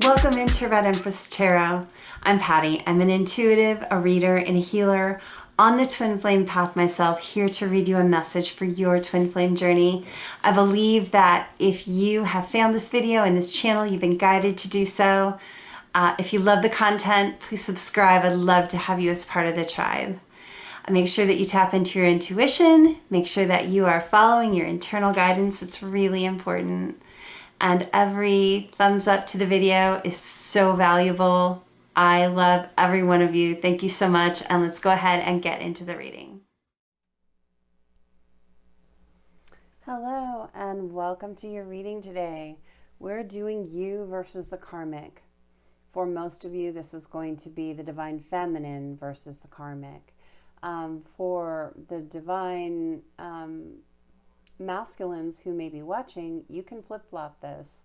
Welcome into Red Empress Tarot. I'm Patty. I'm an intuitive, a reader, and a healer on the twin flame path myself, here to read you a message for your twin flame journey. I believe that if you have found this video and this channel, you've been guided to do so. If you love the content, please subscribe. I'd love to have you as part of the tribe. Make sure that you tap into your intuition. Make sure that you are following your internal guidance. It's really important. And every thumbs up to the video is so valuable. I love every one of you. Thank you so much. And let's go ahead and get into the reading. Hello, and welcome to your reading today. We're doing you versus the karmic. For most of you, this is going to be the divine feminine versus the karmic. For the divine masculines who may be watching, you can flip-flop this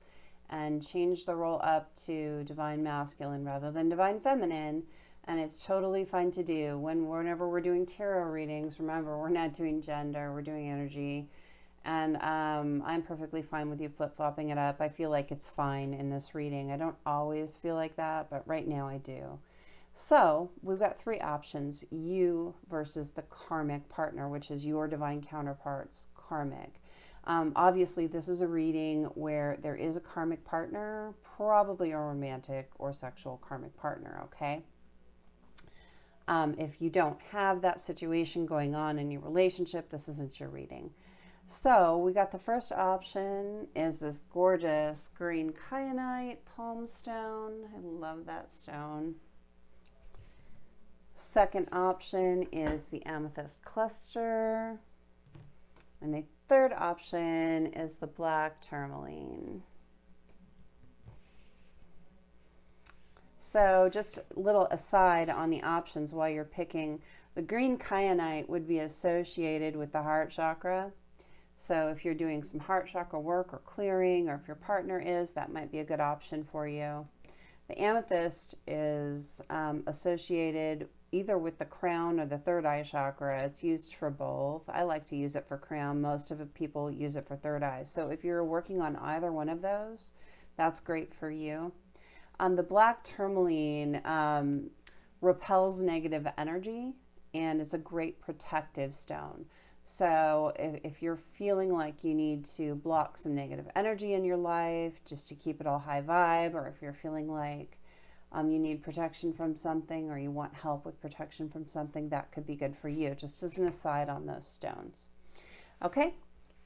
and change the role up to divine masculine rather than divine feminine, and it's totally fine to do. Whenever we're doing tarot readings, remember, we're not doing gender, we're doing energy, and I'm perfectly fine with you flip-flopping it up. I feel like it's fine in this reading. I don't always feel like that, but right now I do. So we've got three options: you versus the karmic partner, which is your divine counterparts, karmic. Obviously, this is a reading where there is a karmic partner, probably a romantic or sexual karmic partner, okay? If you don't have that situation going on in your relationship, this isn't your reading. So we got the first option is this gorgeous green kyanite palm stone. I love that stone. Second option is the amethyst cluster. And the third option is the black tourmaline. So just a little aside on the options while you're picking, the green kyanite would be associated with the heart chakra. So if you're doing some heart chakra work or clearing, or if your partner is, that might be a good option for you. The amethyst is associated either with the crown or the third eye chakra. It's used for both. I like to use it for crown. Most of the people use it for third eye. So if you're working on either one of those, that's great for you. The black tourmaline repels negative energy, and it's a great protective stone. So if you're feeling like you need to block some negative energy in your life just to keep it all high vibe, or if you're feeling like you need protection from something, or you want help with protection from something, that could be good for you. Just as an aside on those stones. Okay,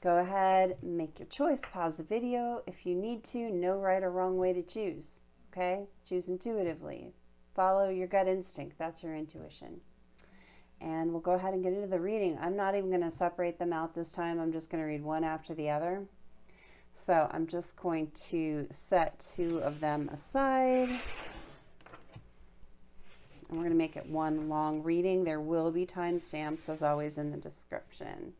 go ahead, make your choice, pause the video if you need to. No right or wrong way to choose. Okay, choose intuitively. Follow your gut instinct. That's your intuition. And we'll go ahead and get into the reading. I'm not even going to separate them out this time. I'm just going to read one after the other. So I'm just going to set two of them aside. And we're going to make it one long reading. There will be timestamps, as always, in the description.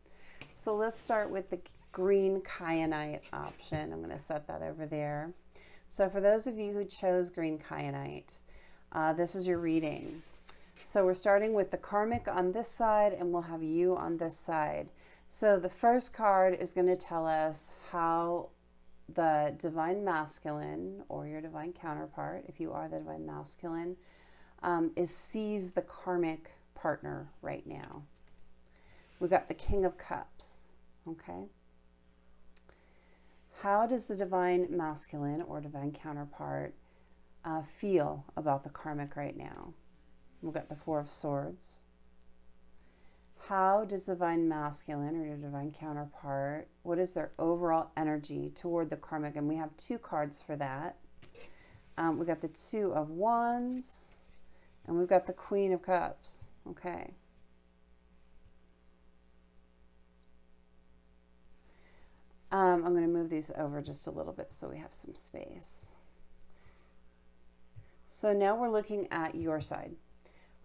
So let's start with the green kyanite option. I'm going to set that over there. So for those of you who chose green kyanite, this is your reading. So we're starting with the karmic on this side, and we'll have you on this side. So the first card is going to tell us how the divine masculine, or your divine counterpart, if you are the divine masculine, sees the karmic partner right now. We've got the King of Cups, okay? How does the divine masculine or divine counterpart feel about the karmic right now? We've got the Four of Swords. How does the divine masculine or your divine counterpart, what is their overall energy toward the karmic? And we have two cards for that. We've got the Two of Wands, and we've got the Queen of Cups. Okay. I'm going to move these over just a little bit so we have some space. So now we're looking at your side.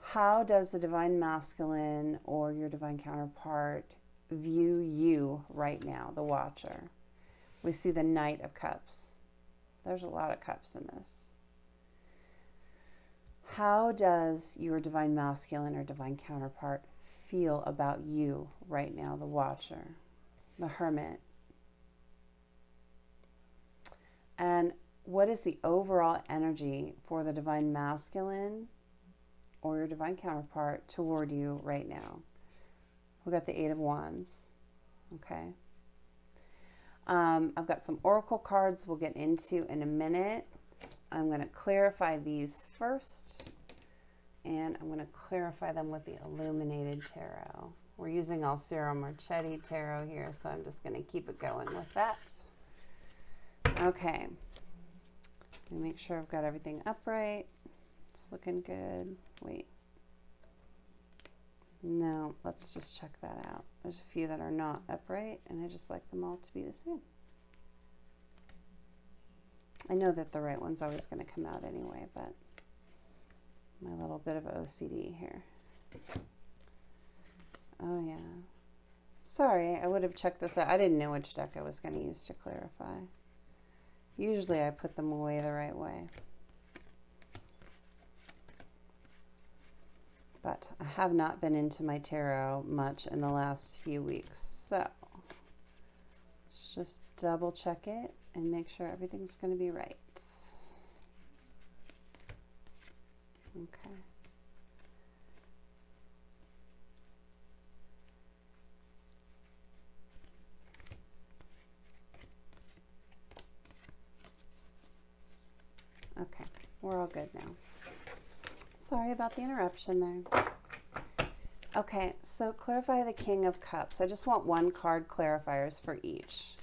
How does the divine masculine or your divine counterpart view you right now, the watcher? We see the Knight of Cups. There's a lot of cups in this. How does your divine masculine or divine counterpart feel about you right now, the watcher, the Hermit? And what is the overall energy for the divine masculine or your divine counterpart toward you right now? We got the Eight of Wands. Okay. I've got some oracle cards we'll get into in a minute. I'm going to clarify these first, and I'm going to clarify them with the Illuminated Tarot. We're using Alcero Marchetti Tarot here, so I'm just going to keep it going with that. Okay. Let me make sure I've got everything upright. It's looking good. Wait. No, let's just check that out. There's a few that are not upright, and I just like them all to be the same. I know that the right one's always going to come out anyway, but my little bit of OCD here. Oh, yeah. Sorry, I would have checked this out. I didn't know which deck I was going to use to clarify. Usually I put them away the right way. But I have not been into my tarot much in the last few weeks. So let's just double check it and make sure everything's going to be right. Okay. Okay, we're all good now. Sorry about the interruption there. Okay, so clarify the King of Cups. I just want one card clarifiers for each.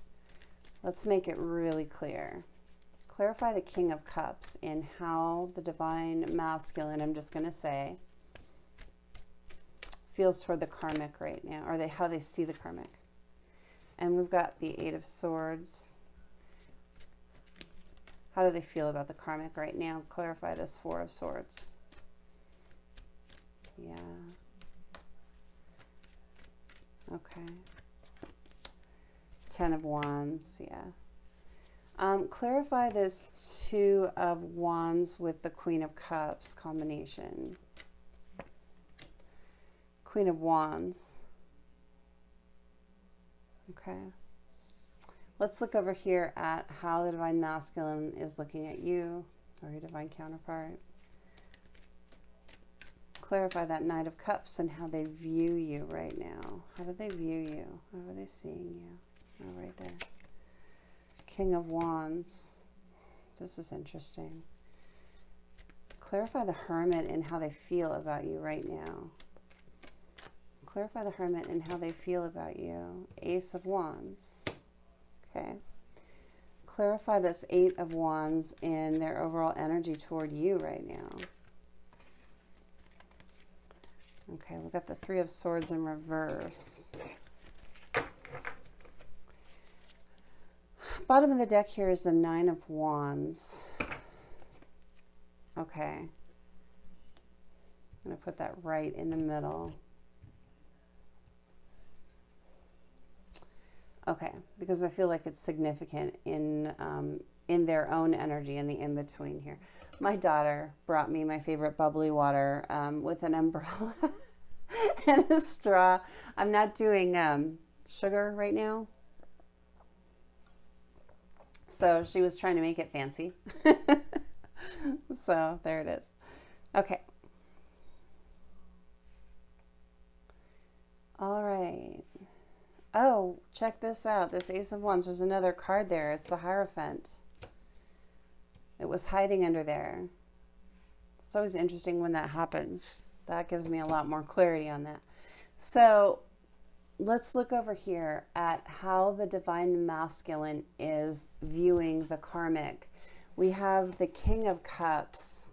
Let's make it really clear. Clarify the King of Cups in how the divine masculine, I'm just going to say, feels toward the karmic right now, or how they see the karmic. And we've got the Eight of Swords. How do they feel about the karmic right now? Clarify this Four of Swords. Yeah. Okay. Ten of Wands, yeah. Clarify this Two of Wands with the Queen of Cups combination. Queen of Wands. Okay. Let's look over here at how the divine masculine is looking at you, or your divine counterpart. Clarify that Knight of Cups and how they view you right now. How do they view you? How are they seeing you? Oh, right there. King of Wands. This is interesting. Clarify the Hermit and how they feel about you right now. Clarify the Hermit and how they feel about you. Ace of Wands. Okay. Clarify this Eight of Wands and their overall energy toward you right now. Okay, we've got the Three of Swords in reverse. Bottom of the deck here is the Nine of Wands. Okay. I'm going to put that right in the middle. Okay, because I feel like it's significant in their own energy in the in-between here. My daughter brought me my favorite bubbly water with an umbrella and a straw. I'm not doing sugar right now. So she was trying to make it fancy. So there it is. Okay. All right. Oh, check this out. This Ace of Wands. There's another card there. It's the Hierophant. It was hiding under there. It's always interesting when that happens. That gives me a lot more clarity on that. So let's look over here at how the divine masculine is viewing the karmic. We have the King of Cups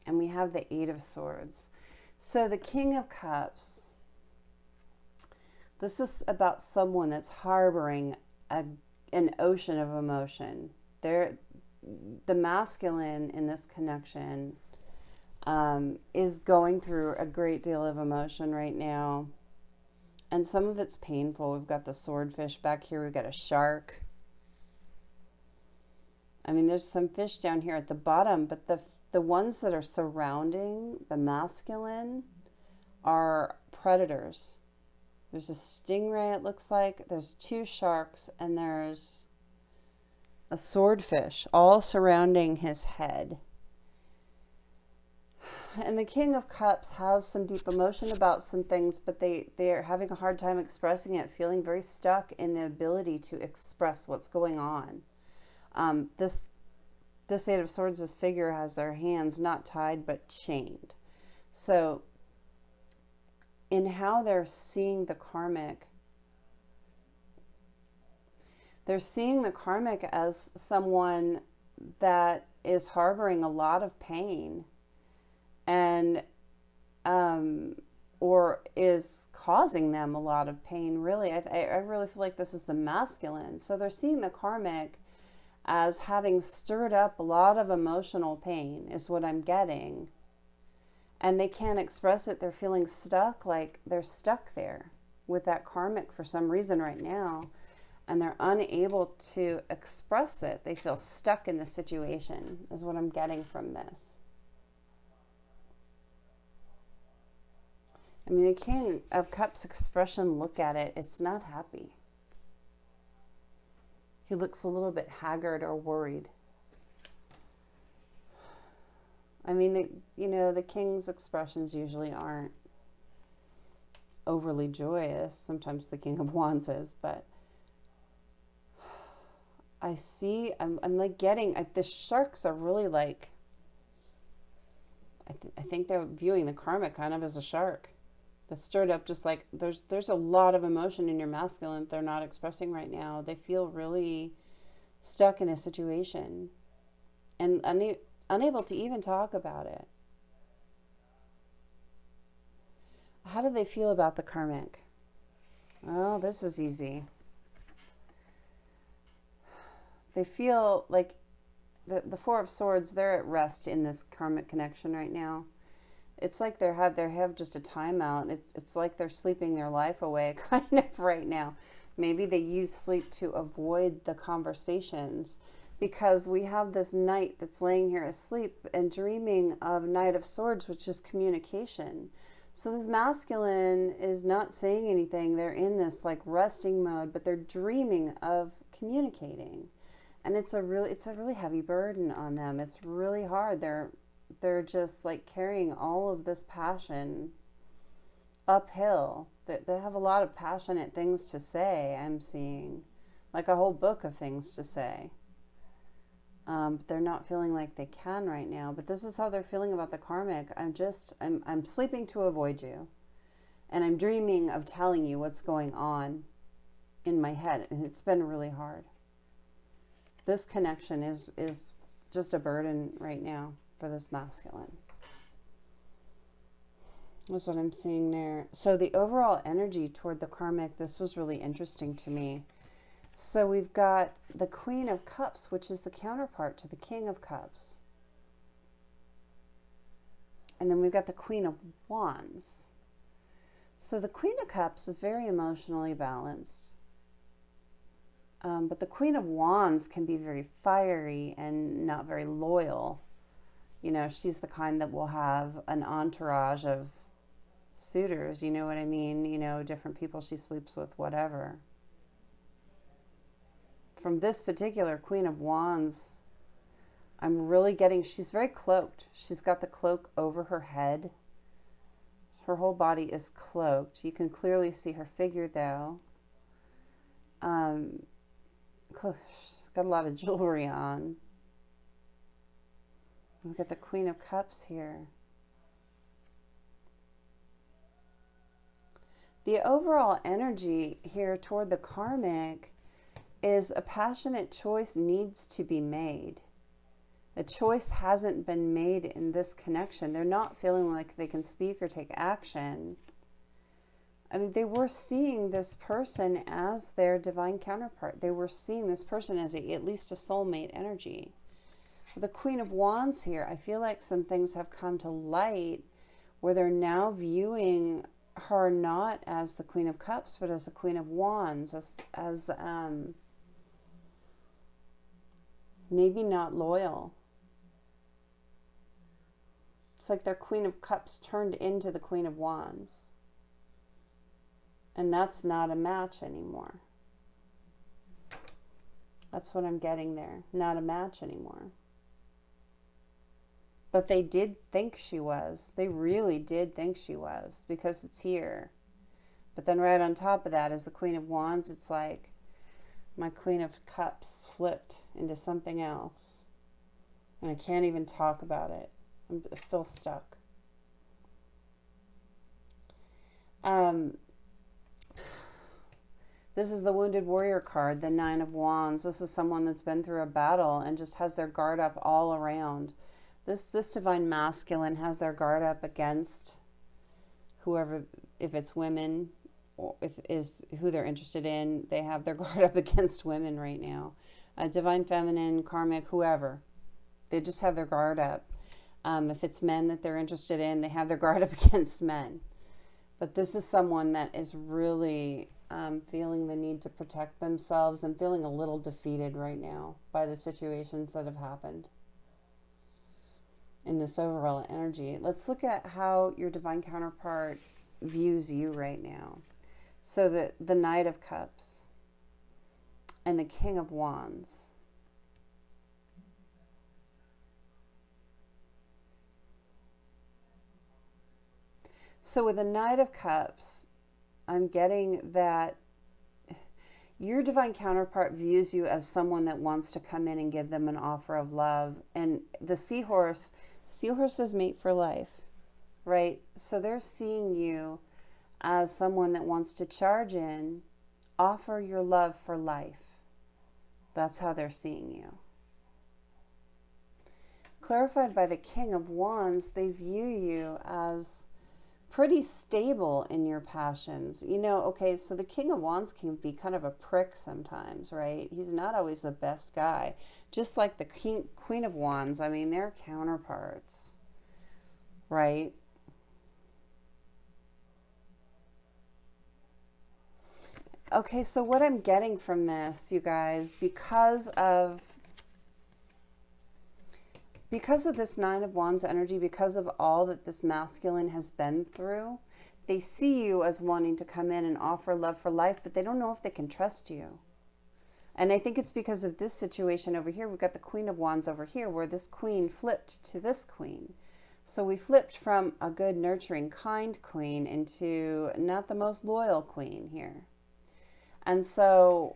and we have the Eight of Swords. So the King of Cups, this is about someone that's harboring an ocean of emotion. The masculine in this connection is going through a great deal of emotion right now. And some of it's painful. We've got the swordfish back here. We've got a shark. I mean, there's some fish down here at the bottom, but the ones that are surrounding the masculine are predators. There's a stingray, it looks like. There's two sharks, and there's a swordfish all surrounding his head. And the King of Cups has some deep emotion about some things, but they're having a hard time expressing it, feeling very stuck in the ability to express what's going on. This Eight of Swords, this figure has their hands not tied but chained. So in how they're seeing the karmic, they're seeing the karmic as someone that is harboring a lot of pain and or is causing them a lot of pain, really. I really feel like this is the masculine. So they're seeing the karmic as having stirred up a lot of emotional pain, is what I'm getting. And they can't express it. They're feeling stuck, like they're stuck there with that karmic for some reason right now. And they're unable to express it. They feel stuck in the situation, is what I'm getting from this. I mean, the King of Cups expression, look at it, it's not happy. He looks a little bit haggard or worried. I mean, the King's expressions usually aren't overly joyous. Sometimes the King of Wands is, but I see, I'm like getting, the sharks are really like, I think they're viewing the karmic kind of as a shark that's stirred up, just like there's a lot of emotion in your masculine that they're not expressing right now. They feel really stuck in a situation and unable to even talk about it. How do they feel about the karmic? Well, this is easy. They feel like the Four of Swords, they're at rest in this karmic connection right now. It's like they have just a timeout. It's like they're sleeping their life away kind of right now. Maybe they use sleep to avoid the conversations, because we have this knight that's laying here asleep and dreaming of Knight of Swords, which is communication. So this masculine is not saying anything. They're in this like resting mode, but they're dreaming of communicating. And it's a really heavy burden on them. It's really hard. They're just like carrying all of this passion uphill. They have a lot of passionate things to say, I'm seeing. Like a whole book of things to say. But they're not feeling like they can right now. But this is how they're feeling about the karmic. I'm sleeping to avoid you. And I'm dreaming of telling you what's going on in my head. And it's been really hard. This connection is just a burden right now for this masculine. That's what I'm seeing there. So the overall energy toward the karmic, this was really interesting to me. So we've got the Queen of Cups, which is the counterpart to the King of Cups. And then we've got the Queen of Wands. So the Queen of Cups is very emotionally balanced. But the Queen of Wands can be very fiery and not very loyal. She's the kind that will have an entourage of suitors, you know what I mean? Different people she sleeps with, whatever. From this particular Queen of Wands, I'm really getting, she's very cloaked. She's got the cloak over her head. Her whole body is cloaked. You can clearly see her figure, though. She's got a lot of jewelry on. We've got the Queen of Cups here. The overall energy here toward the karmic is a passionate choice needs to be made. A choice hasn't been made in this connection. They're not feeling like they can speak or take action. I mean, they were seeing this person as their divine counterpart. They were seeing this person as at least a soulmate energy. The Queen of Wands here, I feel like some things have come to light where they're now viewing her not as the Queen of Cups, but as the Queen of Wands, as maybe not loyal. It's like their Queen of Cups turned into the Queen of Wands. And that's not a match anymore. That's what I'm getting there. Not a match anymore. But they did think she was. They really did think she was, because it's here. But then right on top of that is the Queen of Wands. It's like my Queen of Cups flipped into something else. And I can't even talk about it. I feel stuck. This is the Wounded Warrior card, the Nine of Wands. This is someone that's been through a battle and just has their guard up all around. This Divine Masculine has their guard up against whoever, if it's women, or if is who they're interested in, they have their guard up against women right now. Divine Feminine, Karmic, whoever. They just have their guard up. If it's men that they're interested in, they have their guard up against men. But this is someone that is really feeling the need to protect themselves and feeling a little defeated right now by the situations that have happened in this overall energy. Let's look at how your divine counterpart views you right now. So the Knight of Cups and the King of Wands. So with the Knight of Cups, I'm getting that your divine counterpart views you as someone that wants to come in and give them an offer of love. And the seahorses mate for life, right? So they're seeing you as someone that wants to charge in, offer your love for life. That's how they're seeing you. Clarified by the King of Wands, they view you as pretty stable in your passions. You know, okay, so the King of Wands can be kind of a prick sometimes, right? He's not always the best guy. Just like the Queen of Wands, I mean, they're counterparts, right? Okay, so what I'm getting from this, you guys, because of this Nine of Wands energy, because of all that this masculine has been through, they see you as wanting to come in and offer love for life, but they don't know if they can trust you. And I think it's because of this situation over here. We've got the Queen of Wands over here, where this queen flipped to this queen. So we flipped from a good, nurturing, kind queen into not the most loyal queen here. And so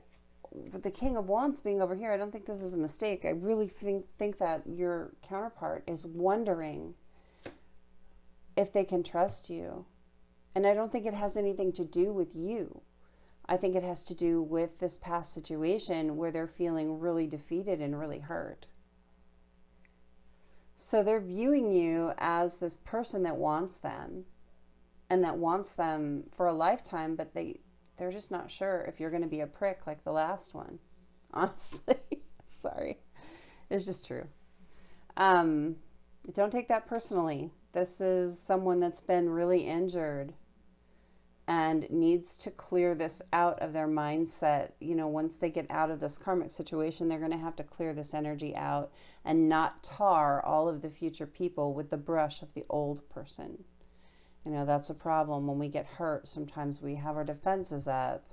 with the King of Wands being over here, I don't think this is a mistake. I really think that your counterpart is wondering if they can trust you. And I don't think it has anything to do with you. I think it has to do with this past situation where they're feeling really defeated and really hurt. So they're viewing you as this person that wants them, and that wants them for a lifetime, but they're just not sure if you're going to be a prick like the last one. Honestly, sorry. It's just true. Don't take that personally. This is someone that's been really injured and needs to clear this out of their mindset. You know, once they get out of this karmic situation, they're going to have to clear this energy out and not tar all of the future people with the brush of the old person. You know, that's a problem. When we get hurt, sometimes we have our defenses up.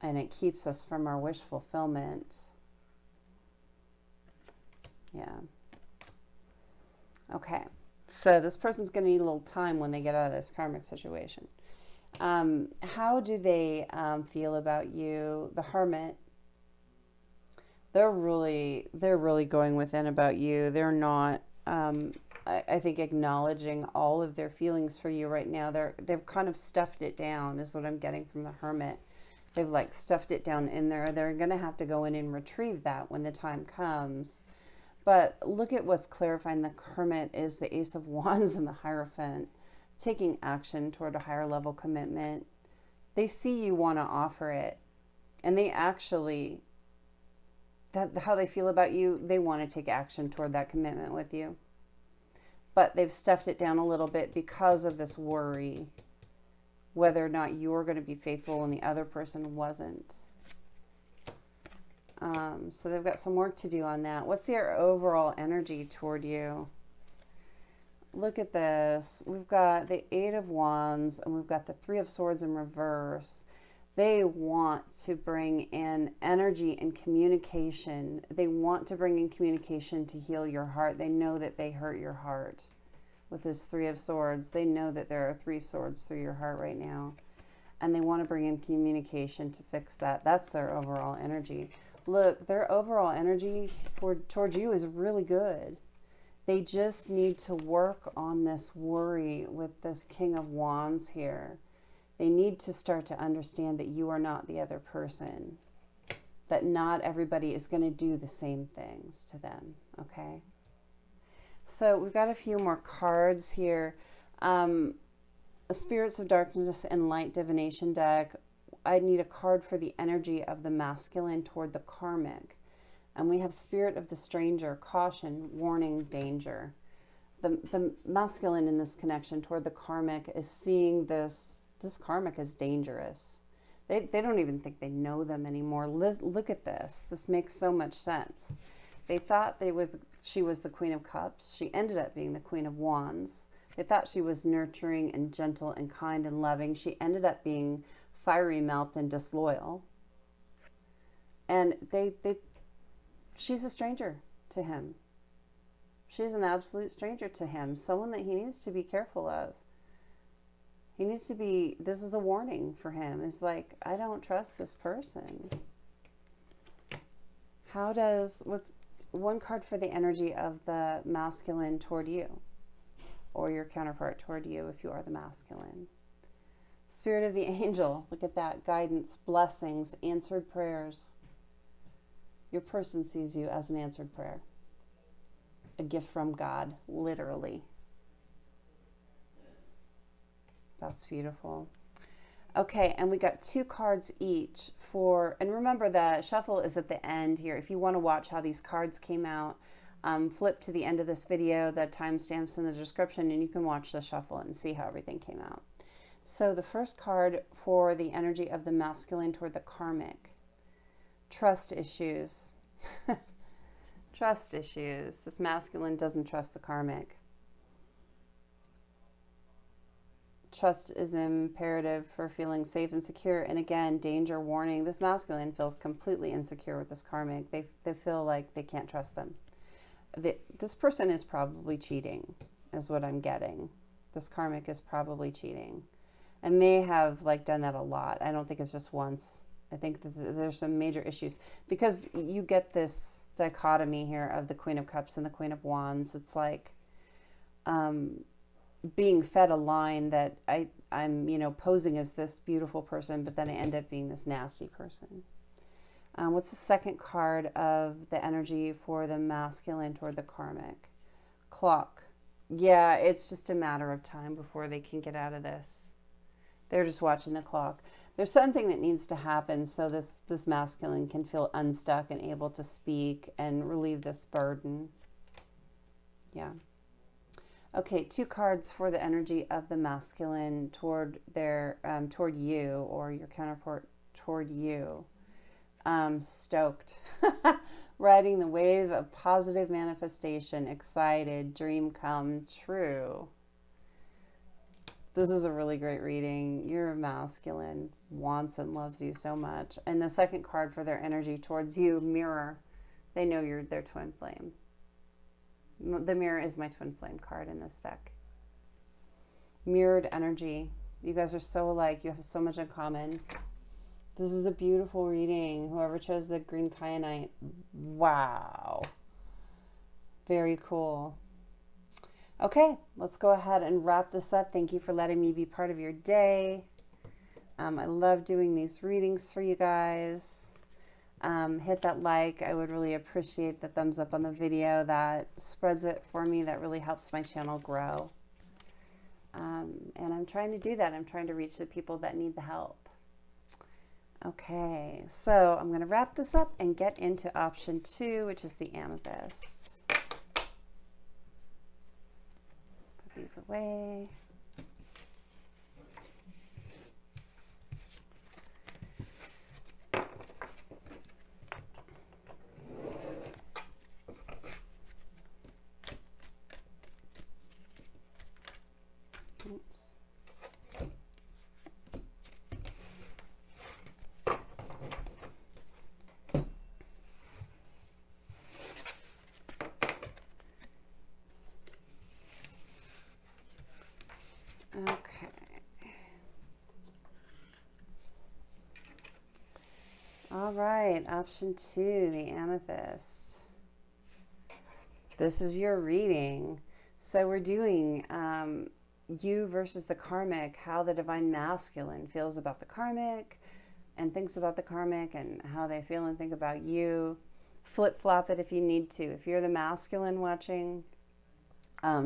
And it keeps us from our wish fulfillment. Yeah. Okay. So this person's going to need a little time when they get out of this karmic situation. How do they feel about you? The Hermit. They're really going within about you. They're not... I think acknowledging all of their feelings for you right now. They've kind of stuffed it down is what I'm getting from the Hermit. They've like stuffed it down in there. They're going to have to go in and retrieve that when the time comes. But look at what's clarifying the Hermit is the Ace of Wands and the Hierophant. Taking action toward a higher level commitment. They see you want to offer it. And they actually, how they feel about you, they want to take action toward that commitment with you. But they've stuffed it down a little bit because of this worry, whether or not you're going to be faithful when the other person wasn't. So they've got some work to do on that. What's their overall energy toward you? Look at this. We've got the Eight of Wands and we've got the Three of Swords in reverse. They want to bring in energy and communication. They want to bring in communication to heal your heart. They know that they hurt your heart with this Three of Swords. They know that there are 3 swords through your heart right now. And they want to bring in communication to fix that. That's their overall energy. Look, their overall energy towards you is really good. They just need to work on this worry with this King of Wands here. They need to start to understand that you are not the other person, that not everybody is going to do the same things to them, okay? So we've got a few more cards here. Spirits of Darkness and Light Divination deck. I need a card for the energy of the masculine toward the karmic. And we have Spirit of the Stranger, caution, warning, danger. The masculine in this connection toward the karmic is seeing this karmic as dangerous. They don't even think they know them anymore. Look at this. This makes so much sense. They thought she was the Queen of Cups. She ended up being the Queen of Wands. They thought she was nurturing and gentle and kind and loving. She ended up being fiery mouthed and disloyal. And she's a stranger to him. She's an absolute stranger to him. Someone that he needs to be careful of. He needs to be, this is a warning for him. It's like, I don't trust this person. What's one card for the energy of the masculine toward you? Or your counterpart toward you if you are the masculine. Spirit of the Angel, look at that. Guidance, blessings, answered prayers. Your person sees you as an answered prayer. A gift from God, literally. That's beautiful. Okay, and we got 2 cards each for, and remember the shuffle is at the end here. If you want to watch how these cards came out, flip to the end of this video, the timestamps in the description, and you can watch the shuffle and see how everything came out. So the first card for the energy of the masculine toward the karmic. Trust issues. Trust issues. This masculine doesn't trust the karmic. Trust is imperative for feeling safe and secure. And again, danger, warning. This masculine feels completely insecure with this karmic. They feel like they can't trust them. This person is probably cheating, is what I'm getting. This karmic is probably cheating. And may have done that a lot. I don't think it's just once. I think that there's some major issues. Because you get this dichotomy here of the Queen of Cups and the Queen of Wands. It's like being fed a line that I'm posing as this beautiful person, but then I end up being this nasty person. What's the second card of the energy for the masculine toward the karmic? Clock. Yeah, it's just a matter of time before they can get out of this. They're just watching the clock. There's something that needs to happen so this masculine can feel unstuck and able to speak and relieve this burden. Yeah. Okay, 2 cards for the energy of the masculine toward toward you or your counterpart toward you. Stoked. Riding the wave of positive manifestation, excited, dream come true. This is a really great reading. Your masculine wants and loves you so much. And the second card for their energy towards you, mirror. They know you're their twin flame. The mirror is my twin flame card in this deck. Mirrored energy. You guys are so alike. You have so much in common. This is a beautiful reading. Whoever chose the Green Kyanite. Wow. Very cool. Okay, let's go ahead and wrap this up. Thank you for letting me be part of your day. I love doing these readings for you guys. Hit that like. I would really appreciate the thumbs up on the video. That spreads it for me. That really helps my channel grow. And I'm trying to do that. I'm trying to reach the people that need the help. Okay, so I'm going to wrap this up and get into option 2, which is the Amethyst. Put these away. Oops. right, option 2, the Amethyst. This is your reading. So we're doing you versus the karmic, how the divine masculine feels about the karmic and thinks about the karmic, and how they feel and think about you. Flip-flop it if you need to. If you're the masculine watching,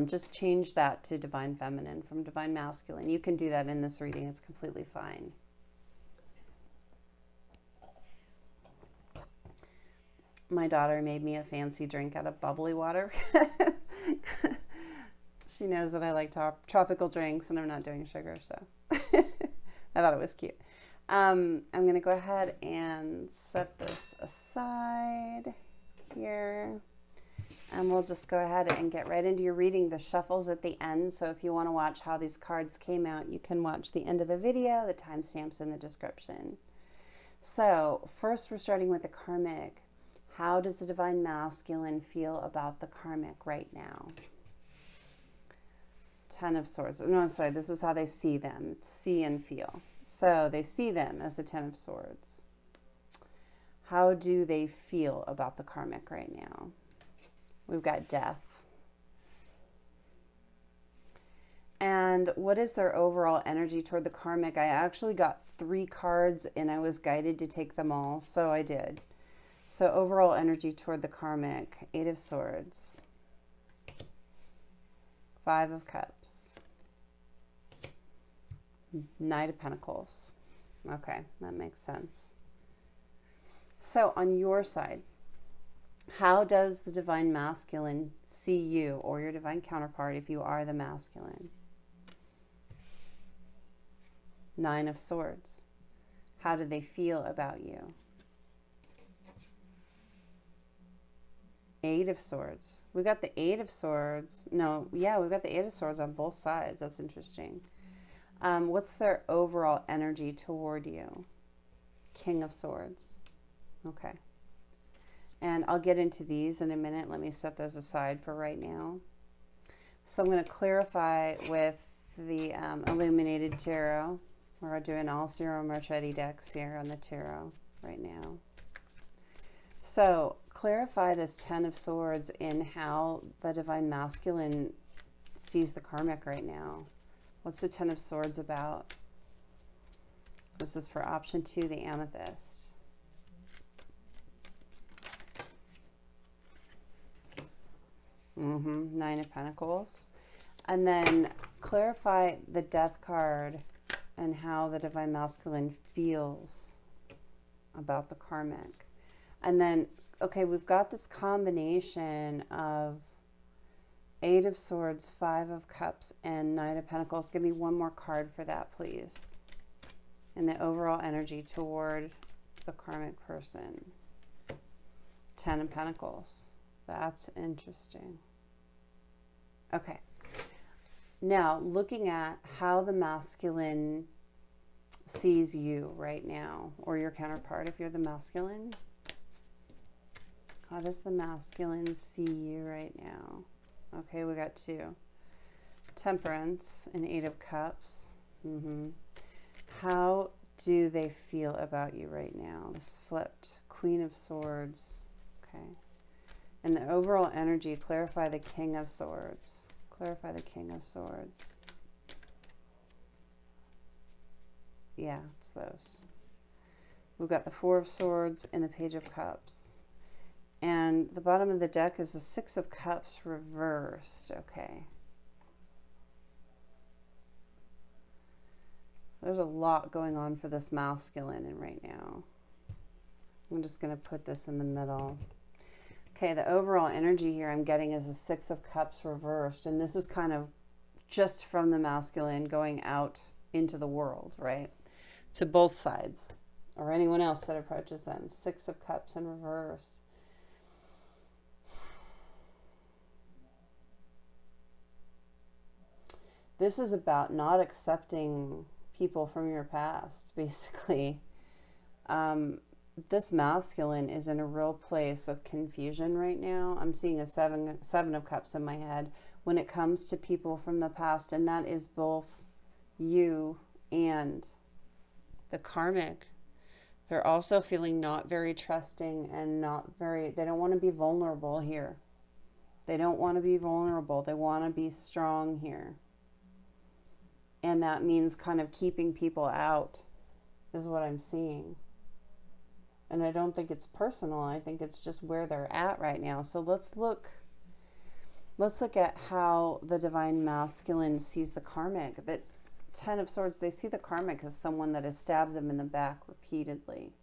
just change that to divine feminine from divine masculine. You can do that in this reading. It's completely fine. My daughter made me a fancy drink out of bubbly water. She knows that I like tropical drinks, and I'm not doing sugar, so I thought it was cute. I'm going to go ahead and set this aside here, and we'll just go ahead and get right into your reading. The shuffle's at the end, so if you want to watch how these cards came out, you can watch the end of the video. The timestamp's in the description. So first, we're starting with the karmic. How does the divine masculine feel about the karmic right now? 10 of Swords. No, sorry, this is how they see them. It's see and feel. So they see them as the 10 of Swords. How do they feel about the karmic right now? We've got Death. And what is their overall energy toward the karmic? I actually got 3 cards and I was guided to take them all, so I did. So overall energy toward the karmic, 8 of Swords. 5 of Cups. Knight of Pentacles. Okay, that makes sense. So on your side, how does the divine masculine see you, or your divine counterpart if you are the masculine? 9 of Swords. How do they feel about you? 8 of Swords. We got the 8 of Swords. No, yeah, we've got the 8 of Swords on both sides. That's interesting. What's their overall energy toward you? King of Swords. Okay. And I'll get into these in a minute. Let me set those aside for right now. So I'm going to clarify with the Illuminated Tarot. We're doing all Serum Marchetti decks here on the tarot right now. So clarify this 10 of Swords in how the divine masculine sees the karmic right now. What's the 10 of Swords about? This is for option 2, the Amethyst. Nine of Pentacles. And then clarify the Death card and how the divine masculine feels about the karmic. And then, okay, we've got this combination of 8 of Swords, 5 of Cups, and 9 of Pentacles. Give me one more card for that, please. And the overall energy toward the karmic person. 10 of Pentacles. That's interesting. Okay. Now, looking at how the masculine sees you right now, or your counterpart if you're the masculine. How does the masculine see you right now? Okay, we got 2. Temperance and 8 of Cups. How do they feel about you right now? This flipped. Queen of Swords. Okay. And the overall energy, clarify the King of Swords. Clarify the King of Swords. Yeah, it's those. We've got the 4 of Swords and the Page of Cups. And the bottom of the deck is the 6 of Cups reversed. Okay. There's a lot going on for this masculine right now. I'm just going to put this in the middle. Okay, the overall energy here I'm getting is a 6 of Cups reversed. And this is kind of just from the masculine going out into the world, right? To both sides, or anyone else that approaches them. 6 of Cups in reverse. This is about not accepting people from your past, basically. This masculine is in a real place of confusion right now. I'm seeing a 7 of Cups in my head when it comes to people from the past, and that is both you and the karmic They're also feeling not very trusting and they don't want to be vulnerable here. They don't want to be vulnerable. They want to be strong here. And that means kind of keeping people out, is what I'm seeing. And I don't think it's personal. I think it's just where they're at right now. So let's look at how the divine masculine sees the karmic. That 10 of Swords, they see the karmic as someone that has stabbed them in the back repeatedly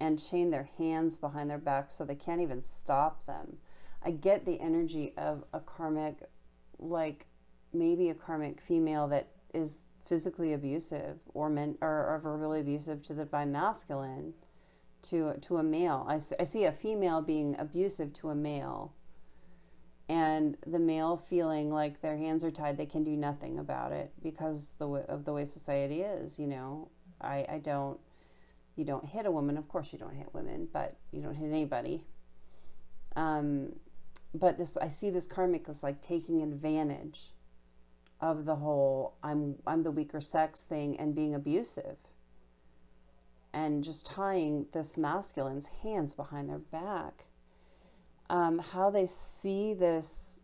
and chained their hands behind their back so they can't even stop them. I get the energy of a karmic, like maybe a karmic female that is physically abusive or verbally abusive to the divine masculine, to a male. I see a female being abusive to a male, and the male feeling like their hands are tied, they can do nothing about it because of the way society is. You know, you don't hit a woman. Of course you don't hit women, but you don't hit anybody. But I see this karmic as like taking advantage of the whole I'm the weaker sex thing and being abusive, and just tying this masculine's hands behind their back. How they see this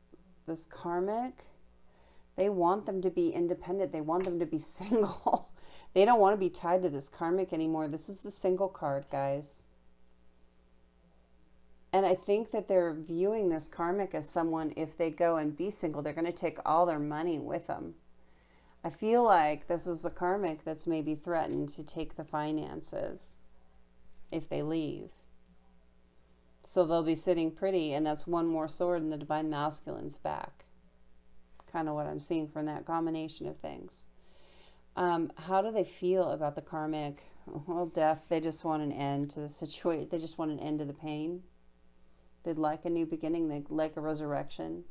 karmic, they want them to be independent. They want them to be single. They don't want to be tied to this karmic anymore. This is the single card, guys. And I think that they're viewing this karmic as someone, if they go and be single, they're going to take all their money with them. I feel like this is the karmic that's maybe threatened to take the finances if they leave. So they'll be sitting pretty, and that's one more sword in the divine masculine's back. Kind of what I'm seeing from that combination of things. How do they feel about the karmic? Well, death. They just want an end to the situation. They just want an end to the pain. They'd like a new beginning. They'd like a resurrection.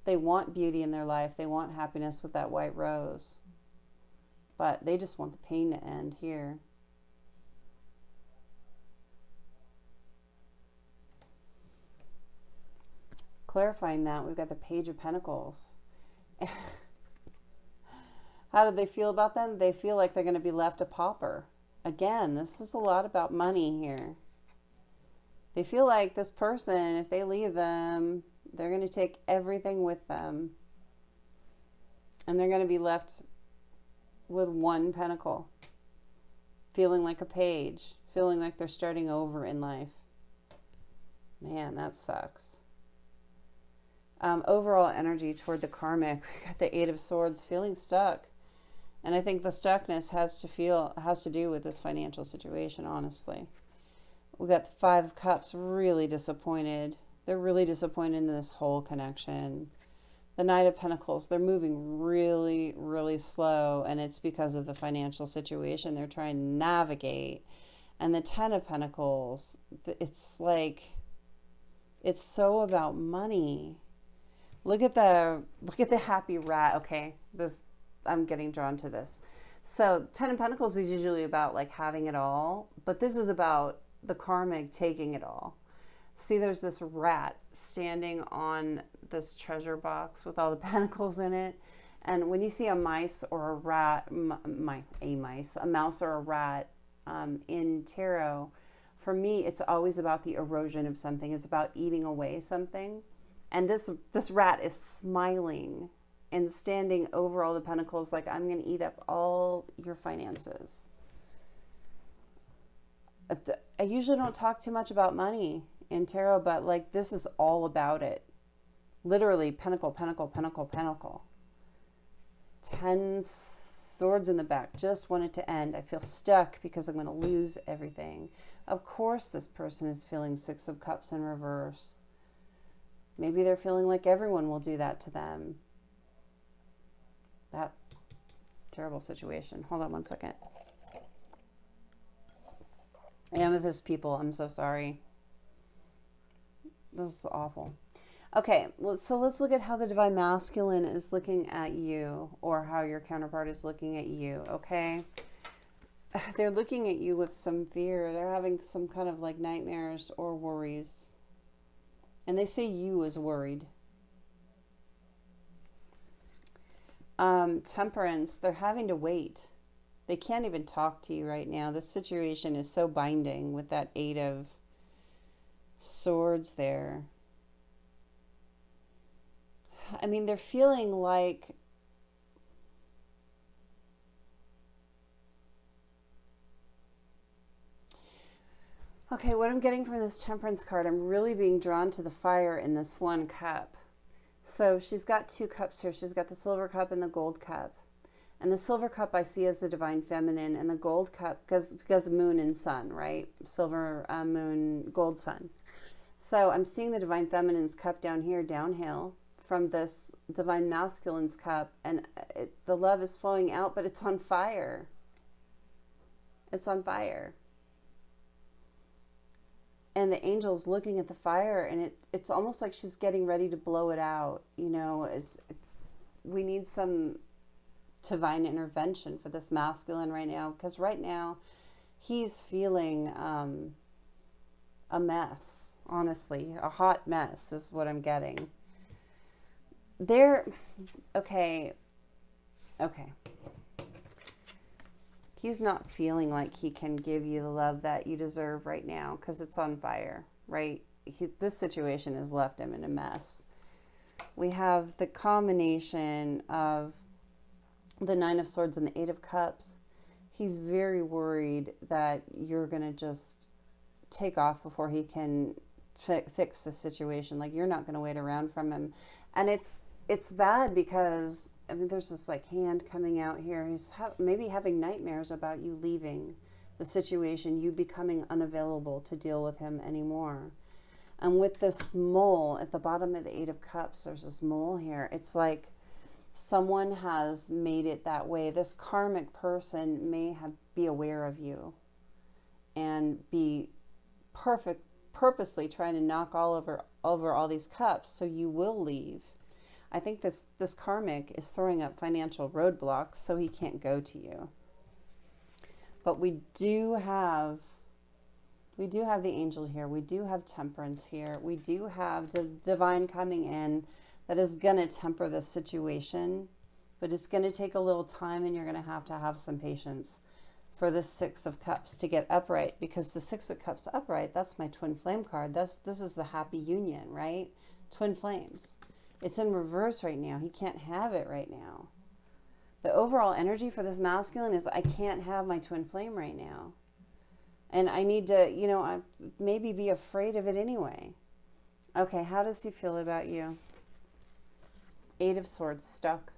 They want beauty in their life. They want happiness with that white rose. But they just want the pain to end here. Clarifying that, we've got the Page of Pentacles. How do they feel about them? They feel like they're going to be left a pauper. Again, this is a lot about money here. They feel like this person, if they leave them, they're going to take everything with them. And they're going to be left with one pentacle. Feeling like a page. Feeling like they're starting over in life. Man, that sucks. Overall energy toward the karmic. We got the 8 of Swords, feeling stuck. And I think the stuckness has to do with this financial situation, honestly. We got the 5 of Cups, really disappointed. They're really disappointed in this whole connection. The Knight of Pentacles, they're moving really, really slow, and it's because of the financial situation they're trying to navigate. And the 10 of Pentacles, it's like, it's so about money. Look at the happy rat. Okay, I'm getting drawn to this. So 10 of Pentacles is usually about like having it all, but this is about the karmic taking it all. See, there's this rat standing on this treasure box with all the pentacles in it. And when you see a mice or a rat, a mouse or a rat in tarot, for me, it's always about the erosion of something. It's about eating away something. And this rat is smiling and standing over all the pentacles like, I'm going to eat up all your finances. I usually don't talk too much about money in tarot, but like this is all about it. Literally, pentacle, pentacle, pentacle, pentacle. 10 swords in the back. Just want it to end. I feel stuck because I'm going to lose everything. Of course, this person is feeling 6 of Cups in reverse. Maybe they're feeling like everyone will do that to them. That terrible situation. Hold on one second. Amethyst people, I'm so sorry. This is awful. Okay, so let's look at how the divine masculine is looking at you, or how your counterpart is looking at you, okay? They're looking at you with some fear. They're having some kind of like nightmares or worries. And they say you is worried. Temperance, they're having to wait. They can't even talk to you right now. This situation is so binding with that Eight of Swords there. I mean, they're feeling like okay, what I'm getting from this Temperance card, I'm really being drawn to the fire in this one cup. So she's got two cups here. She's got the silver cup and the gold cup. And the silver cup I see as the divine feminine, and the gold cup, because moon and sun, right? Silver moon, gold sun. So I'm seeing the divine feminine's cup down here, downhill from this divine masculine's cup, and the love is flowing out, but it's on fire. It's on fire. And the angel's looking at the fire, and it's almost like she's getting ready to blow it out. You know, we need some divine intervention for this masculine right now, because right now he's feeling a mess, honestly. A hot mess is what I'm getting. Okay. He's not feeling like he can give you the love that you deserve right now because it's on fire, right? This situation has left him in a mess. We have the combination of the Nine of Swords and the Eight of Cups. He's very worried that you're going to just take off before he can fix the situation. Like, you're not going to wait around from him. And it's bad because, I mean, there's this like hand coming out here. He's maybe having nightmares about you leaving the situation, you becoming unavailable to deal with him anymore. And with this mole at the bottom of the Eight of Cups, there's this mole here. It's like someone has made it that way. This karmic person may be aware of you and be purposely trying to knock all over all these cups so you will leave. I think this karmic is throwing up financial roadblocks so he can't go to you. But we do have the angel here. We do have temperance here. We do have the divine coming in that is going to temper this situation, but it's going to take a little time, and you're going to have some patience for the Six of Cups to get upright, because the Six of Cups upright, that's my twin flame card. This is the happy union, right? Twin flames. It's in reverse right now. He can't have it right now. The overall energy for this masculine is, I can't have my twin flame right now. And I need to, maybe be afraid of it anyway. Okay, how does he feel about you? Eight of Swords, stuck.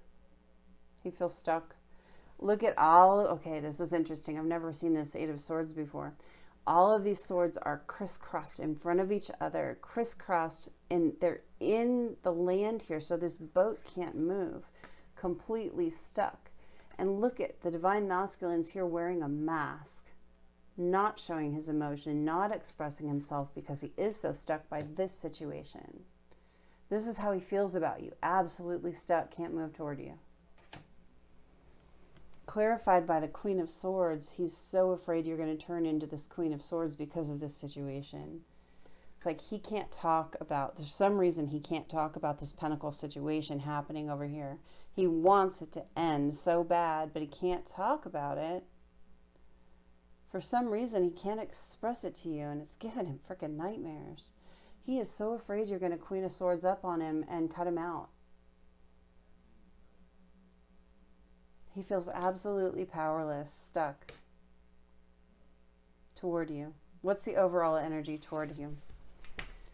He feels stuck. Look at okay, this is interesting. I've never seen this Eight of Swords before. All of these swords are crisscrossed in front of each other, crisscrossed, and they're in the land here, so this boat can't move, completely stuck. And look at the divine masculines here wearing a mask, not showing his emotion, not expressing himself because he is so stuck by this situation. This is how he feels about you. Absolutely stuck, can't move toward you. Clarified by the Queen of Swords, he's so afraid you're going to turn into this Queen of Swords because of this situation. It's like he can't talk about, there's some reason he can't talk about this Pentacle situation happening over here. He wants it to end so bad, but he can't talk about it. For some reason, he can't express it to you, and it's giving him freaking nightmares. He is so afraid you're going to Queen of Swords up on him and cut him out. He feels absolutely powerless, stuck toward you. What's the overall energy toward you?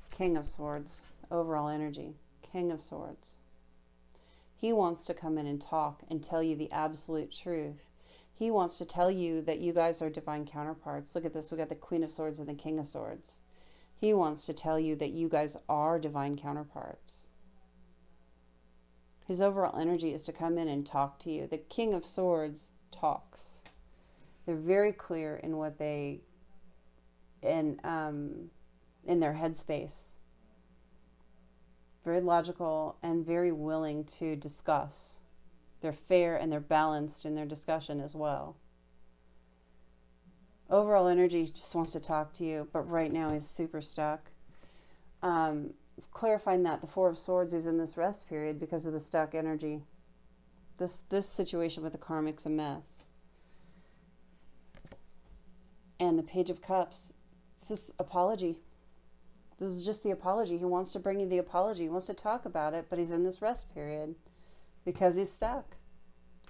King of Swords, overall energy, King of Swords. He wants to come in and talk and tell you the absolute truth. He wants to tell you that you guys are divine counterparts. Look at this. We got the Queen of Swords and the King of Swords. He wants to tell you that you guys are divine counterparts. His overall energy is to come in and talk to you. The King of Swords talks. They're very clear in what in their headspace. Very logical and very willing to discuss. They're fair and they're balanced in their discussion as well. Overall energy just wants to talk to you, but right now he's super stuck. Clarifying that the Four of Swords is in this rest period because of the stuck energy. This situation with the karmic's a mess. And the Page of Cups, this apology. This is just the apology. He wants to bring you the apology. He wants to talk about it, but he's in this rest period because he's stuck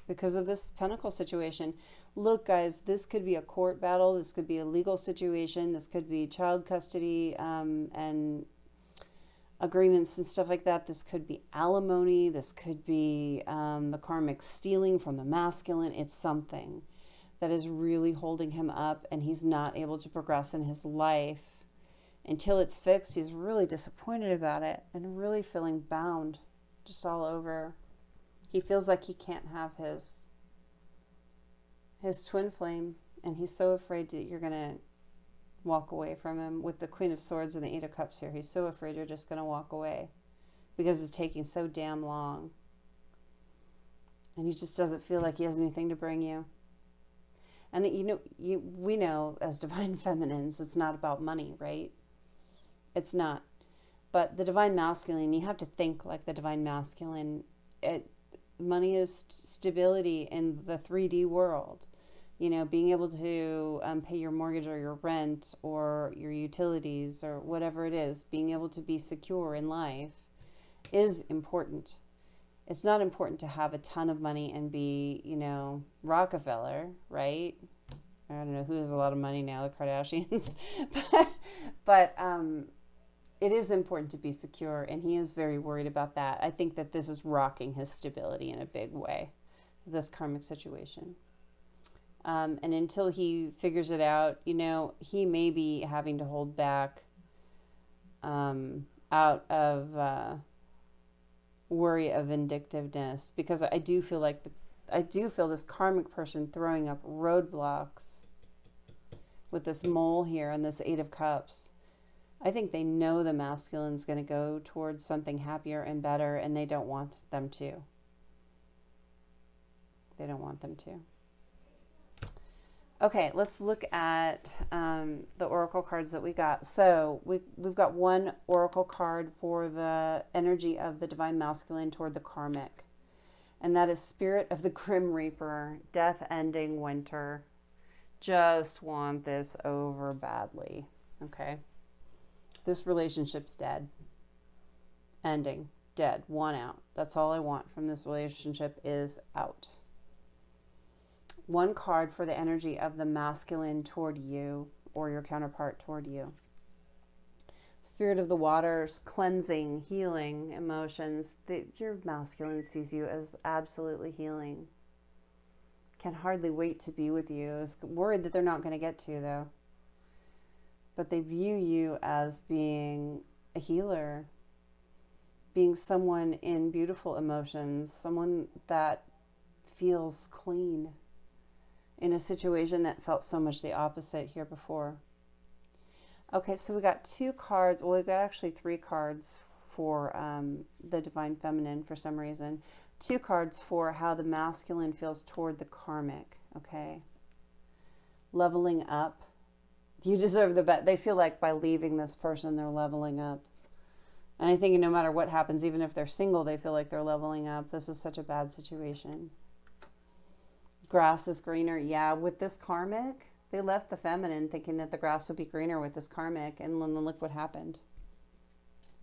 because of this Pentacle situation. Look, guys, this could be a court battle. This could be a legal situation. This could be child custody and agreements and stuff like that. This could be alimony. This could be the karmic stealing from the masculine. It's something that is really holding him up, and he's not able to progress in his life. Until it's fixed, he's really disappointed about it and really feeling bound just all over. He feels like he can't have his twin flame, and he's so afraid that you're going to walk away from him. With the Queen of Swords and the Eight of Cups here, he's so afraid you're just going to walk away because it's taking so damn long. And he just doesn't feel like he has anything to bring you. And we know as divine feminines, it's not about money, right? It's not. But the divine masculine, you have to think like the divine masculine. Money is stability in the 3D world. Being able to pay your mortgage or your rent or your utilities or whatever it is, being able to be secure in life is important. It's not important to have a ton of money and be, Rockefeller, right? I don't know who has a lot of money now, the Kardashians. but it is important to be secure, and he is very worried about that. I think that this is rocking his stability in a big way, this karmic situation. And until he figures it out, he may be having to hold back out of worry of vindictiveness, because I do feel this karmic person throwing up roadblocks with this mole here and this Eight of Cups. I think they know the masculine's going to go towards something happier and better, and they don't want them to. They don't want them to. Okay, let's look at the oracle cards that we got. So we've got one oracle card for the energy of the divine masculine toward the karmic. And that is Spirit of the Grim Reaper, death ending winter. Just want this over badly. Okay. This relationship's dead. Ending. Dead. One out. That's all I want from this relationship is out. One card for the energy of the masculine toward you, or your counterpart toward you. Spirit of the waters, cleansing, healing emotions. Your masculine sees you as absolutely healing. Can hardly wait to be with you. Is worried that they're not going to get to, though. But they view you as being a healer, being someone in beautiful emotions, someone that feels clean in a situation that felt so much the opposite here before. Okay, so we got two cards. Well, we got actually three cards for the divine feminine for some reason. Two cards for how the masculine feels toward the karmic. Okay. Leveling up. You deserve the best. They feel like by leaving this person, they're leveling up. And I think no matter what happens, even if they're single, they feel like they're leveling up. This is such a bad situation. Grass is greener. Yeah, with this karmic, they left the feminine thinking that the grass would be greener with this karmic. And then look what happened.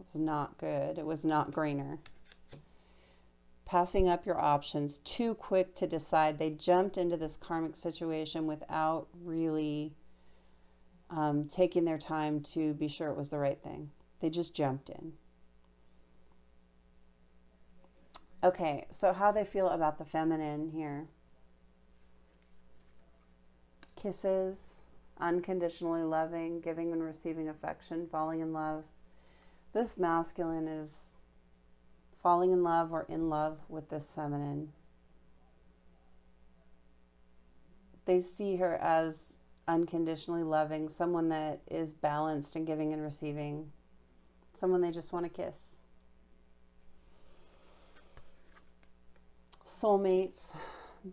It was not good. It was not greener. Passing up your options. Too quick to decide. They jumped into this karmic situation without really taking their time to be sure it was the right thing. They just jumped in. Okay, so how they feel about the feminine here. Kisses, unconditionally loving, giving and receiving affection, falling in love. This masculine is falling in love or in love with this feminine. They see her as unconditionally loving, someone that is balanced in giving and receiving, someone they just want to kiss. Soulmates,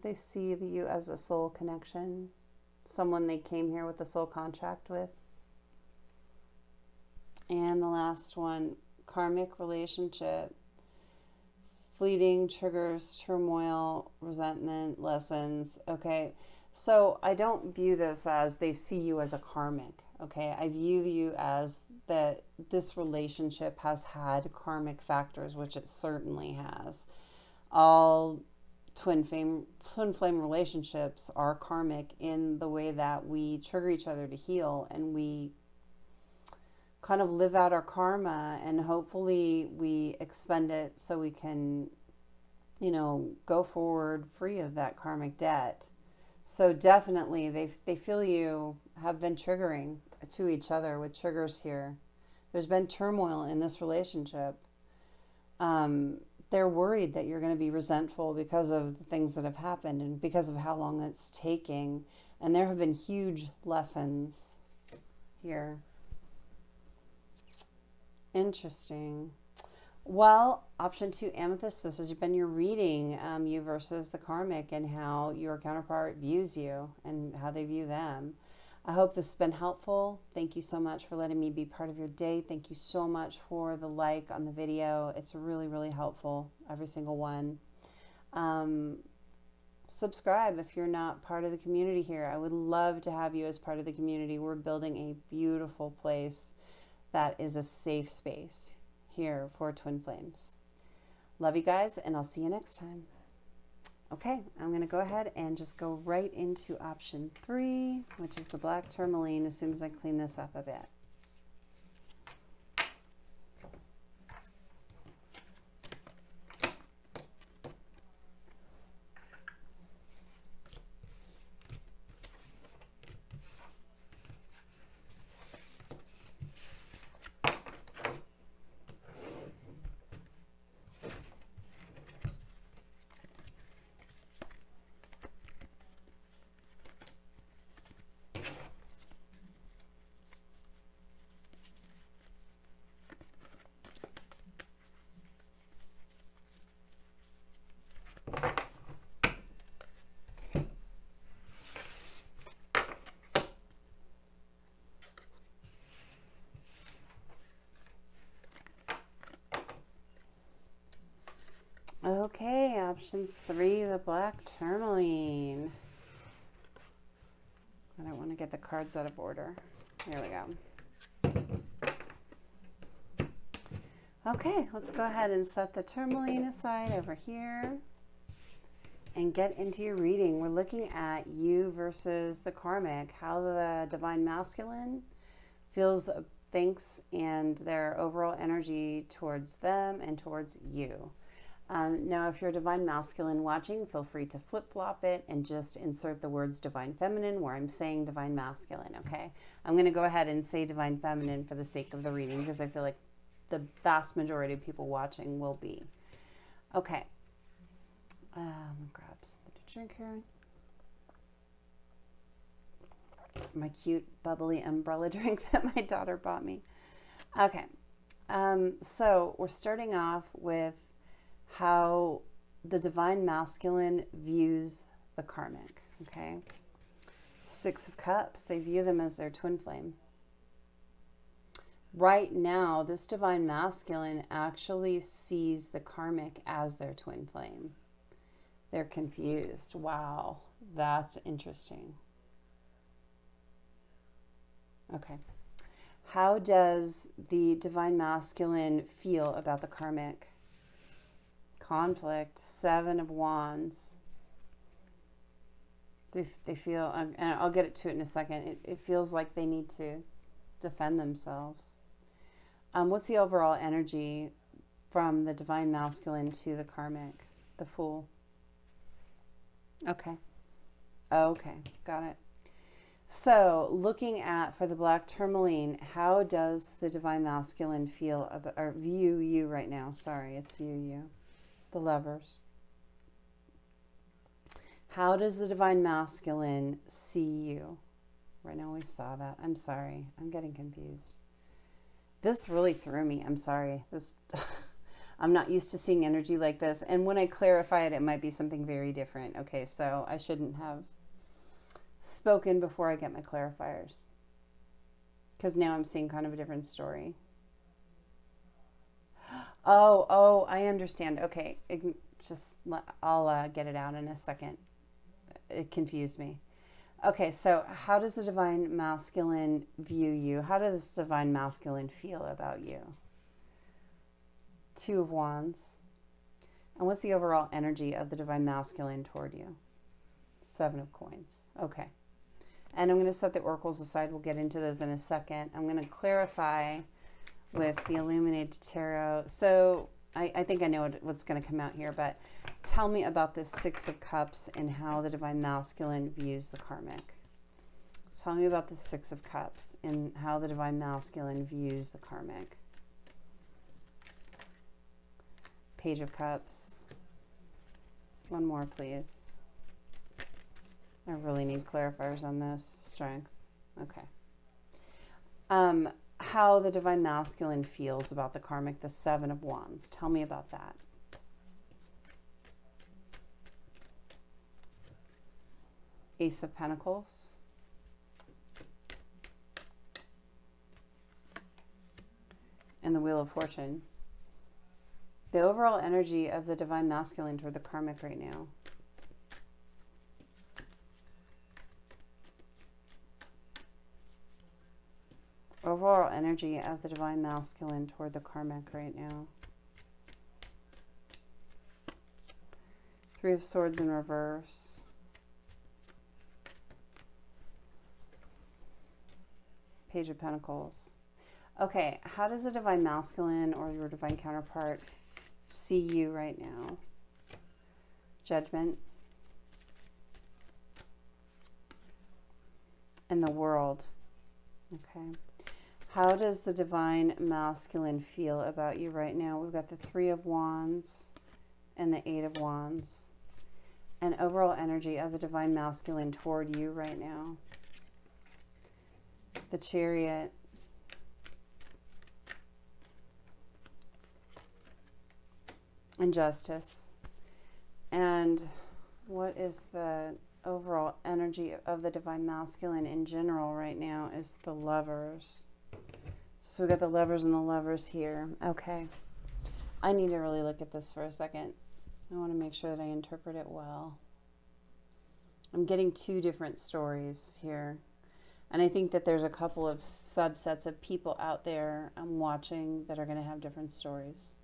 they see you as a soul connection, someone they came here with a soul contract with. And the last one, karmic relationship, fleeting triggers, turmoil, resentment, lessons. Okay, So I don't view this as they see you as a karmic, okay? I view you as that this relationship has had karmic factors, which it certainly has. All twin flame relationships are karmic in the way that we trigger each other to heal, and we kind of live out our karma, and hopefully we expend it so we can, you know, go forward free of that karmic debt. So definitely they feel you have been triggering to each other with triggers here. There's been turmoil in this relationship. They're worried that you're going to be resentful because of the things that have happened and because of how long it's taking. And there have been huge lessons here. Interesting. Well, option 2, Amethyst, this has been your reading, you versus the karmic, and how your counterpart views you and how they view them. I hope this has been helpful. Thank you so much for letting me be part of your day. Thank you so much for the like on the video. It's really, really helpful, every single one. Subscribe if you're not part of the community here. I would love to have you as part of the community. We're building a beautiful place that is a safe space here for twin flames. Love you guys, and I'll see you next time. Okay, I'm going to go ahead and just go right into option 3, which is the Black Tourmaline, as soon as I clean this up a bit. Okay, option 3, the Black Tourmaline. I don't want to get the cards out of order. Here we go. Okay, let's go ahead and set the tourmaline aside over here and get into your reading. We're looking at you versus the karmic, how the divine masculine feels, thinks, and their overall energy towards them and towards you. Now, if you're a divine masculine watching, feel free to flip-flop it and just insert the words divine feminine where I'm saying divine masculine, okay? I'm going to go ahead and say divine feminine for the sake of the reading because I feel like the vast majority of people watching will be. Okay. I'm going to grab something to drink here. My cute, bubbly umbrella drink that my daughter bought me. Okay. So we're starting off with how the divine masculine views the karmic, okay? 6 of Cups, they view them as their twin flame. Right now, this divine masculine actually sees the karmic as their twin flame. They're confused. Wow, that's interesting. Okay. How does the divine masculine feel about the karmic? Conflict, 7 of Wands. They feel, and I'll get to it in a second, it feels like they need to defend themselves. What's the overall energy from the divine masculine to the karmic? The Fool. Okay. Okay, got it. So looking at, for the Black Tourmaline, how does the divine masculine feel about, or view you right now? Sorry, it's view you. The Lovers. How does the divine masculine see you? Right now we saw that. I'm sorry. I'm getting confused. This really threw me. I'm sorry. This I'm not used to seeing energy like this. And when I clarify it, it might be something very different. Okay, so I shouldn't have spoken before I get my clarifiers. Because now I'm seeing kind of a different story. Oh, I understand. Okay, I'll get it out in a second. It confused me. Okay, so how does the divine masculine view you? How does the divine masculine feel about you? Two of Wands. And what's the overall energy of the divine masculine toward you? Seven of Coins. Okay. And I'm going to set the oracles aside. We'll get into those in a second. I'm going to clarify with the Illuminated Tarot. So I think I know what's going to come out here, but tell me about this Six of Cups and how the divine masculine views the karmic. Tell me about the Six of Cups and how the divine masculine views the karmic. Page of Cups. One more, please. I really need clarifiers on this. Strength. Okay. How the divine masculine feels about the karmic, the Seven of Wands. Tell me about that. Ace of Pentacles. And the Wheel of Fortune. The overall energy of the divine masculine toward the karmic right now. Overall energy of the divine masculine toward the karmic right now. Three of Swords in reverse. Page of Pentacles. Okay, how does the divine masculine or your divine counterpart see you right now? Judgment. And the World. Okay. How does the divine masculine feel about you right now? We've got the Three of Wands and the Eight of Wands. And overall energy of the divine masculine toward you right now. The Chariot. And Justice. And what is the overall energy of the divine masculine in general right now is the Lovers. So we got the Lovers and the Lovers here. Okay. I need to really look at this for a second. I want to make sure that I interpret it well. I'm getting two different stories here. And I think that there's a couple of subsets of people out there I'm watching that are going to have different stories.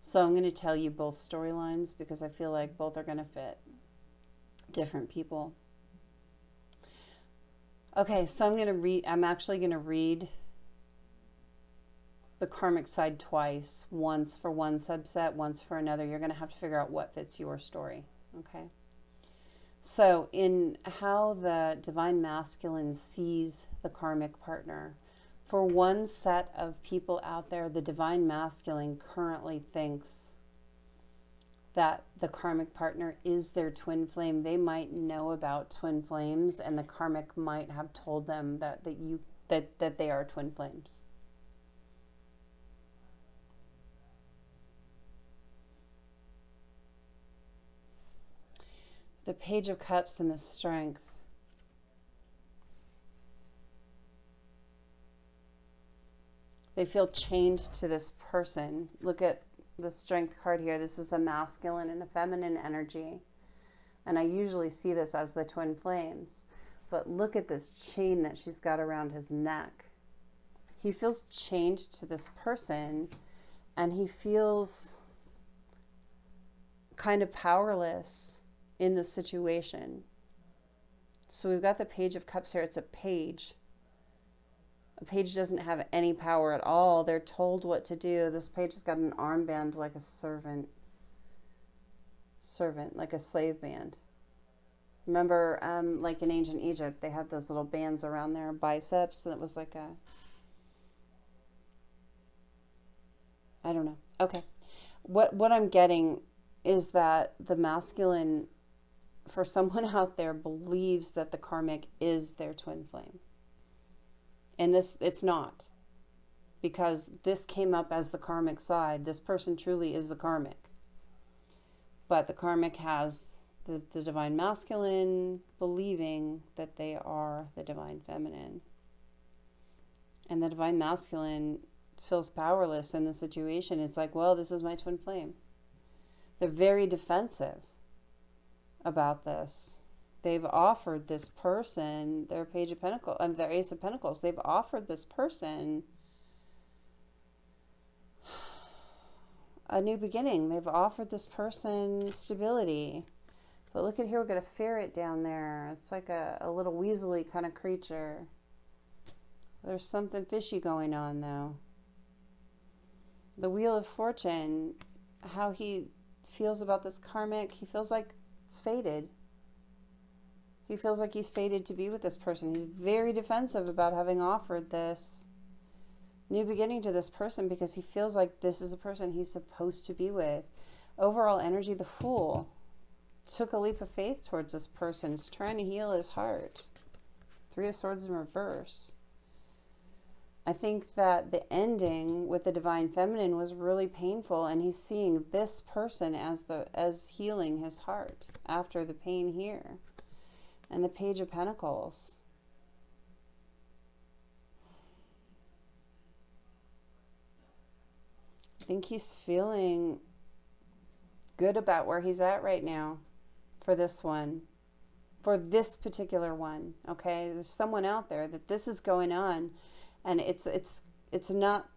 So I'm going to tell you both storylines because I feel like both are going to fit different people. Okay, so I'm actually going to read the karmic side twice, once for one subset, once for another. You're going to have to figure out what fits your story, okay? So in how the divine masculine sees the karmic partner, for one set of people out there, the divine masculine currently thinks that the karmic partner is their twin flame. They might know about twin flames, and the karmic might have told them that they are twin flames. The Page of Cups and the Strength. They feel chained to this person. Look at the Strength card here. This is a masculine and a feminine energy. And I usually see this as the twin flames. But look at this chain that she's got around his neck. He feels chained to this person, and he feels kind of powerless in the situation. So we've got the Page of Cups here. It's a page. A page doesn't have any power at all. They're told what to do. This page has got an armband like a servant, like a slave band. Remember, like in ancient Egypt, they had those little bands around their biceps, and it was like a, I don't know. Okay. What I'm getting is that the masculine, for someone out there, believes that the karmic is their twin flame. And it's not, because this came up as the karmic side. This person truly is the karmic. But the karmic has the divine masculine believing that they are the divine feminine. And the divine masculine feels powerless in the situation. It's like, well, this is my twin flame. They're very defensive about this. they've offered this person, their Page of Pentacles, their Ace of Pentacles, they've offered this person a new beginning. They've offered this person stability. But look at here, we've got a ferret down there. It's like a little weaselly kind of creature. There's something fishy going on, though. The Wheel of Fortune, how he feels about this karmic, he feels like it's fated. He feels like he's fated to be with this person. He's very defensive about having offered this new beginning to this person because he feels like this is a person he's supposed to be with. Overall energy, the Fool took a leap of faith towards this person. He's trying to heal his heart. Three of Swords in reverse. I think that the ending with the Divine Feminine was really painful, and he's seeing this person as healing his heart after the pain here. And the Page of Pentacles. I think he's feeling good about where he's at right now for this one, for this particular one. Okay, there's someone out there that this is going on, and it's not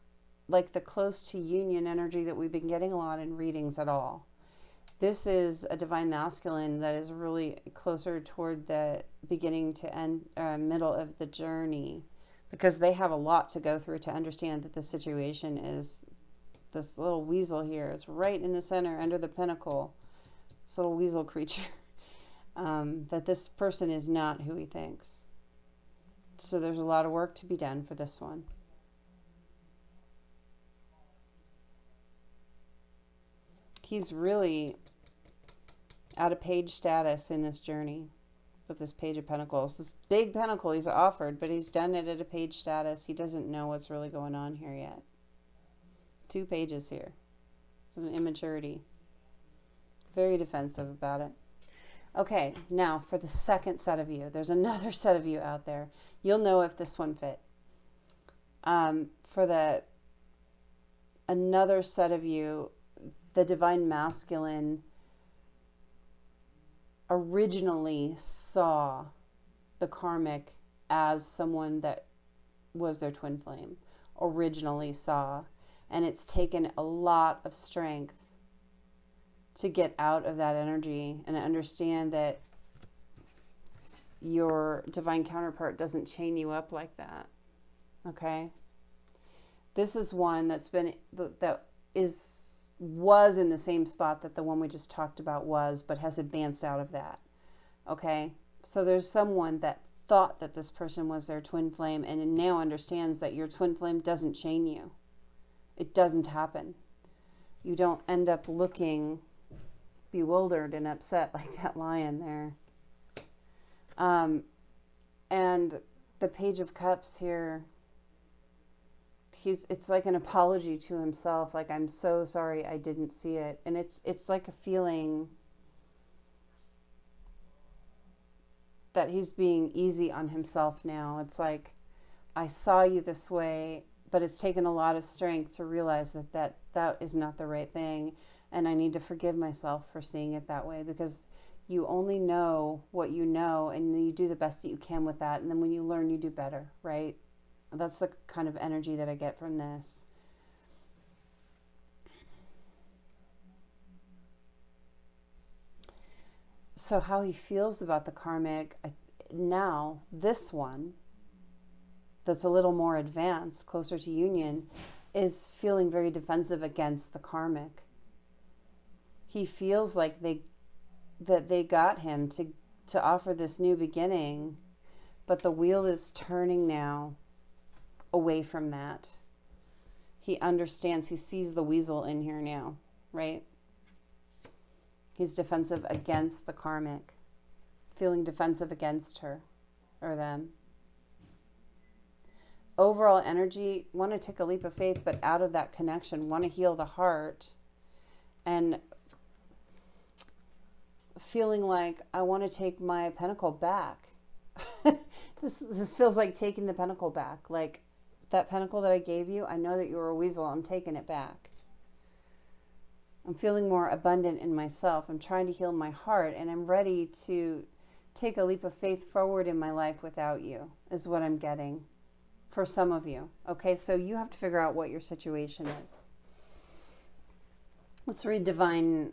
like the close to union energy that we've been getting a lot in readings at all. This is a Divine Masculine that is really closer toward the beginning to end, middle of the journey, because they have a lot to go through to understand that the situation is, this little weasel here is right in the center under the pentacle, this little weasel creature, that this person is not who he thinks. So there's a lot of work to be done for this one. He's really out of page status in this journey with this Page of Pentacles. This big pentacle he's offered, but he's done it at a page status. He doesn't know what's really going on here yet. 2 pages here. It's an immaturity. Very defensive about it. Okay, now for the second set of you. There's another set of you out there. You'll know if this one fit. For another set of you, the Divine Masculine originally saw the karmic as someone that was their twin flame. Originally saw. And it's taken a lot of strength to get out of that energy and understand that your divine counterpart doesn't chain you up like that. Okay? This is one that's been, was in the same spot that the one we just talked about was, but has advanced out of that. Okay? So there's someone that thought that this person was their twin flame and now understands that your twin flame doesn't chain you. It doesn't happen. You don't end up looking bewildered and upset like that lion there. And the Page of Cups here, it's like an apology to himself, like, I'm so sorry I didn't see it. And it's like a feeling that he's being easy on himself now. It's like, I saw you this way, but it's taken a lot of strength to realize that is not the right thing. And I need to forgive myself for seeing it that way, because you only know what you know, and you do the best that you can with that. And then when you learn, you do better, right? That's the kind of energy that I get from this. So how he feels about the karmic, now this one, that's a little more advanced, closer to union, is feeling very defensive against the karmic. He feels like they got him to offer this new beginning, but the wheel is turning now away from that. He understands, he sees the weasel in here now, right? He's defensive against the karmic, feeling defensive against her or them. Overall energy, want to take a leap of faith, but out of that connection, want to heal the heart, and feeling like, I want to take my pentacle back. This feels like taking the pentacle back. Like, that pentacle that I gave you, I know that you were a weasel, I'm taking it back. I'm feeling more abundant in myself. I'm trying to heal my heart, and I'm ready to take a leap of faith forward in my life without you, is what I'm getting for some of you. Okay, so you have to figure out what your situation is. Let's read divine,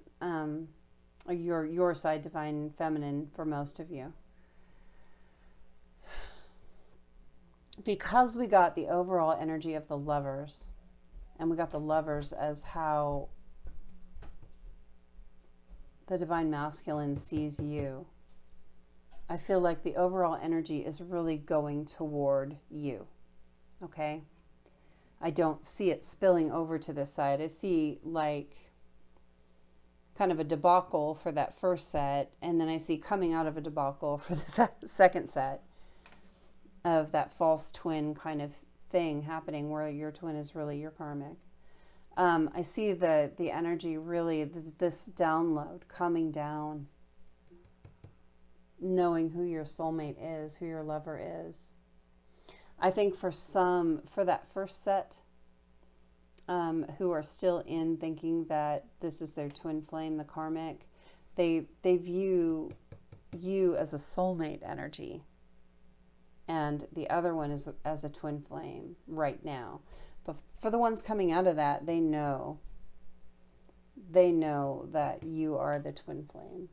your side, divine feminine, for most of you. Because we got the overall energy of the Lovers, and we got the Lovers as how the divine masculine sees you, I feel like the overall energy is really going toward you. Okay? I don't see it spilling over to this side. I see like kind of a debacle for that first set, and then I see coming out of a debacle for the second set of that false twin kind of thing happening where your twin is really your karmic. I see the energy really, this download coming down, knowing who your soulmate is, who your lover is. I think for some, for that first set, who are still in thinking that this is their twin flame, the karmic, they view you as a soulmate energy, and the other one is as a twin flame right now. But for the ones coming out of that, they know that you are the twin flame.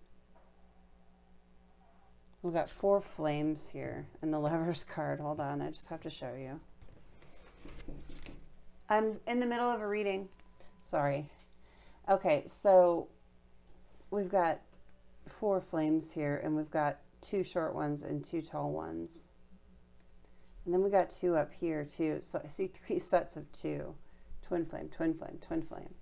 We've got 4 flames here in the Lover's card. Hold on, I just have to show you. I'm in the middle of a reading. Sorry. Okay, so we've got 4 flames here, and we've got 2 short ones and 2 tall ones. And then we got 2 up here too. So I see 3 sets of 2. Twin flame, twin flame, twin flame.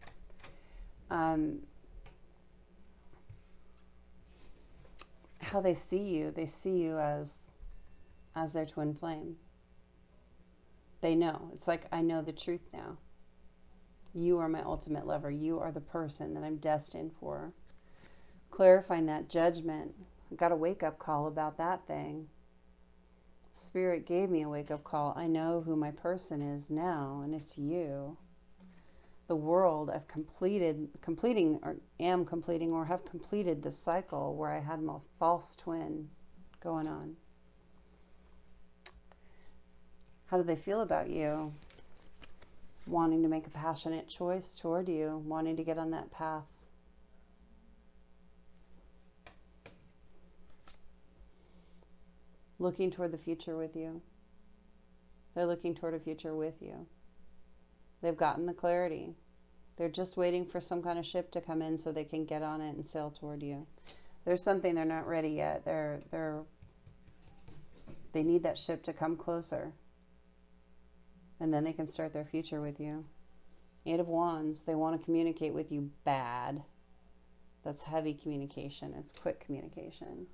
How they see you as their twin flame. They know. It's like, I know the truth now. You are my ultimate lover. You are the person that I'm destined for. Clarifying that judgment. I got a wake-up call about that thing. Spirit gave me a wake-up call. I know who my person is now, and it's you. The world, I've completing or have completed the cycle where I had my false twin going on. How do they feel about you? Wanting to make a passionate choice toward you, wanting to get on that path. Looking toward the future with you. They're looking toward a future with you. They've gotten the clarity. They're just waiting for some kind of ship to come in so they can get on it and sail toward you. There's something, they're not ready yet. They need that ship to come closer. And then they can start their future with you. 8 of Wands, they want to communicate with you bad. That's heavy communication. It's quick communication.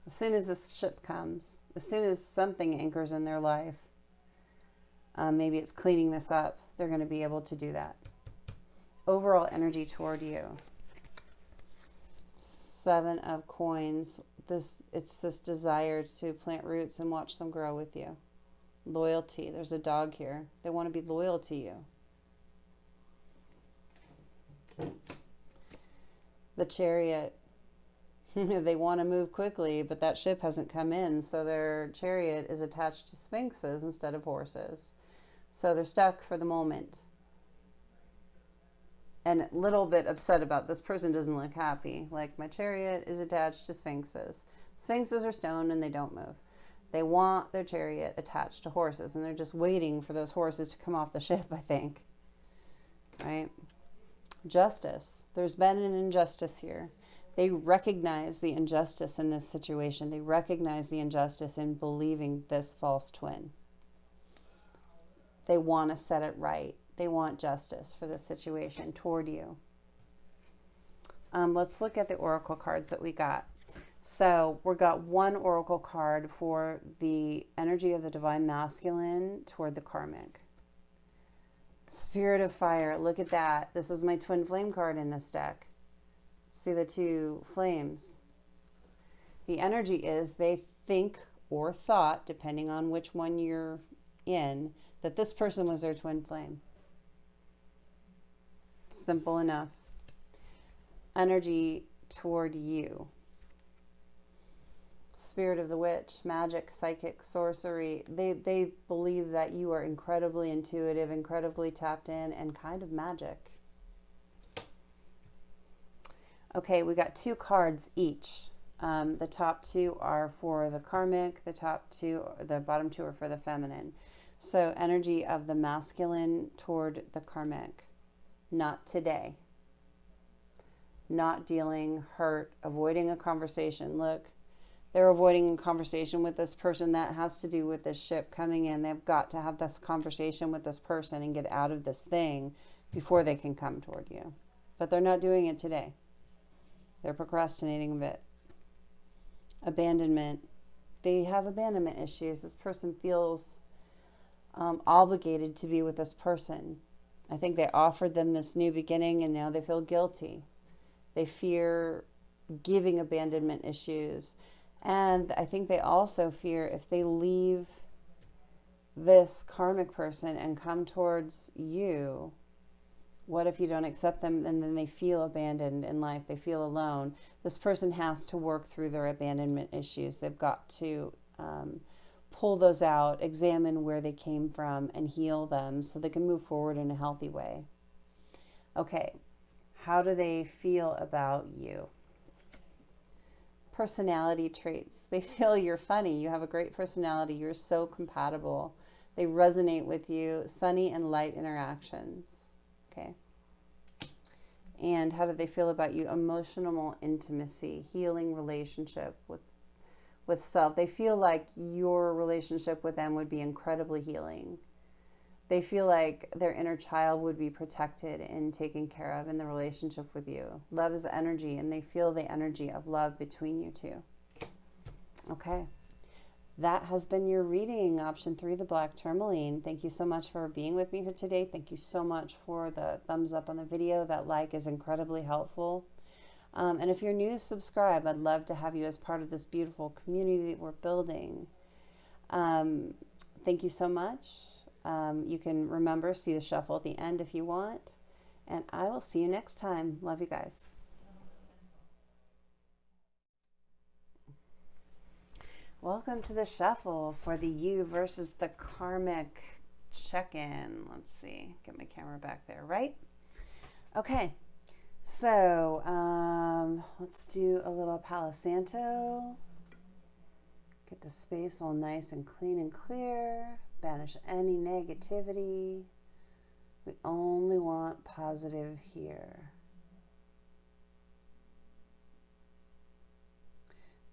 As soon as this ship comes, as soon as something anchors in their life, maybe it's cleaning this up, they're going to be able to do that. Overall energy toward you. 7 of Coins. It's this desire to plant roots and watch them grow with you. Loyalty. There's a dog here. They want to be loyal to you. The Chariot. They want to move quickly, but that ship hasn't come in, so their chariot is attached to sphinxes instead of horses. So they're stuck for the moment. And a little bit upset about this person doesn't look happy. Like, my chariot is attached to sphinxes. Sphinxes are stone and they don't move. They want their chariot attached to horses, and they're just waiting for those horses to come off the ship, I think. Right? Justice. There's been an injustice here. They recognize the injustice in this situation. They recognize the injustice in believing this false twin. They want to set it right. They want justice for this situation toward you. Let's look at the oracle cards that we got. So we got 1 oracle card for the energy of the divine masculine toward the karmic. Spirit of fire. Look at that. This is my twin flame card in this deck. See the 2 flames. The energy is they think or thought, depending on which one you're in, that this person was their twin flame. Simple enough. Energy toward you. Spirit of the witch, magic, psychic, sorcery. They believe that you are incredibly intuitive, incredibly tapped in, and kind of magic. Okay, we got 2 cards each. The top 2 are for the karmic, the bottom 2 are for the feminine. So energy of the masculine toward the karmic. Not today. Not dealing, hurt, avoiding a conversation. Look, they're avoiding a conversation with this person. That has to do with this ship coming in. They've got to have this conversation with this person and get out of this thing before they can come toward you. But they're not doing it today. They're procrastinating a bit. Abandonment. They have abandonment issues. This person feels obligated to be with this person. I think they offered them this new beginning and now they feel guilty. They fear giving abandonment issues. And I think they also fear if they leave this karmic person and come towards you, what if you don't accept them and then they feel abandoned in life? They feel alone. This person has to work through their abandonment issues. They've got to pull those out, examine where they came from, and heal them so they can move forward in a healthy way. Okay, how do they feel about you? Personality traits. They feel you're funny. You have a great personality. You're so compatible. They resonate with you. Sunny and light interactions. Okay. And how do they feel about you? Emotional intimacy, healing relationship with self. They feel like your relationship with them would be incredibly healing. They feel like their inner child would be protected and taken care of in the relationship with you. Love is energy, and they feel the energy of love between you two. Okay. That has been your reading, option 3, the Black Tourmaline. Thank you so much for being with me here today. Thank you so much for the thumbs up on the video. That like is incredibly helpful. And if you're new, subscribe. I'd love to have you as part of this beautiful community that we're building. Thank you so much. You can remember, see the shuffle at the end if you want. And I will see you next time. Love you guys. Welcome to the shuffle for the you versus the karmic check-in. Let's see. Get my camera back there, right? Okay. So, let's do a little Palo Santo. Get the space all nice and clean and clear. Banish any negativity. We only want positive here.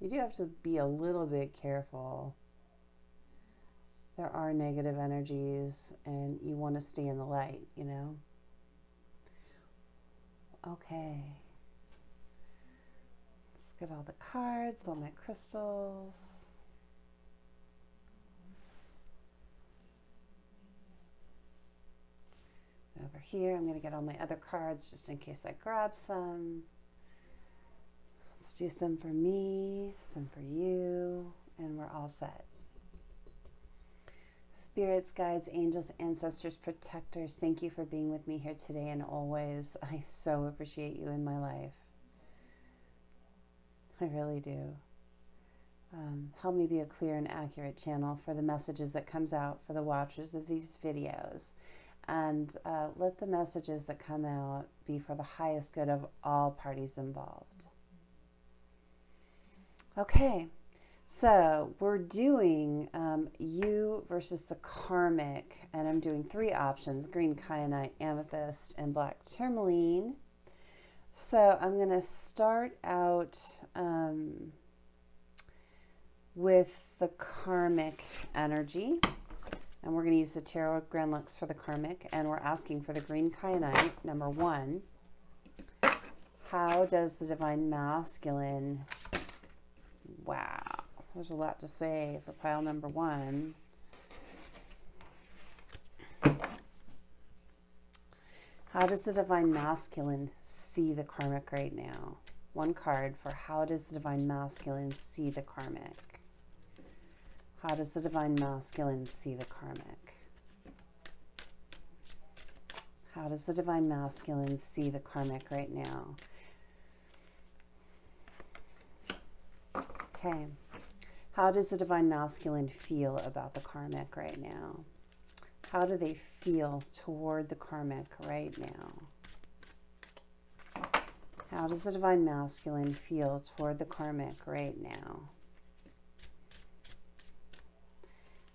You do have to be a little bit careful. There are negative energies and you want to stay in the light, you know? Okay. Let's get all the cards, all my crystals. Over here, I'm going to get all my other cards just in case I grab some. Let's do some for me, some for you, and we're all set. Spirits, guides, angels, ancestors, protectors, thank you for being with me here today and always. I so appreciate you in my life. I really do. Help me be a clear and accurate channel for the messages that comes out for the watchers of these videos. And let the messages that come out be for the highest good of all parties involved. Okay, so we're doing you versus the karmic, and I'm doing 3 options: Green Kyanite, Amethyst, and Black Tourmaline. So I'm going to start out with the karmic energy. And we're going to use the Tarot Grand Lux for the karmic. And we're asking for the Green Kyanite, number 1. How does the Divine Masculine... Wow, there's a lot to say for pile number 1. How does the Divine Masculine see the karmic right now? 1 card for how does the Divine Masculine see the karmic? How does the Divine Masculine see the karmic? How does the Divine Masculine see the karmic right now? Okay, How does the divine masculine feel about the karmic right now? How do they feel toward the karmic right now? How does the divine masculine feel toward the karmic right now?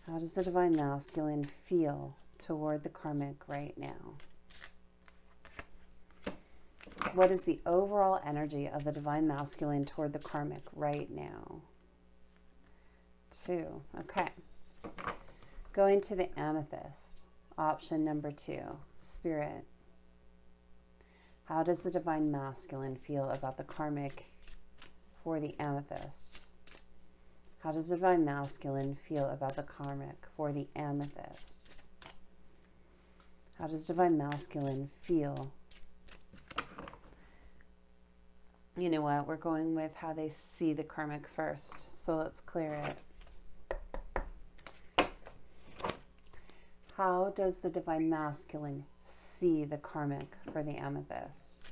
How does the divine masculine feel toward the karmic right now? What is the overall energy of the divine masculine toward the karmic right now? 2. Okay. Going to the amethyst. Option number 2. Spirit. How does the divine masculine feel about the karmic for the amethyst? How does the divine masculine feel about the karmic for the amethyst? How does divine masculine feel? You know what? We're going with how they see the karmic first. So let's clear it. How does the divine masculine see the karmic for the amethyst?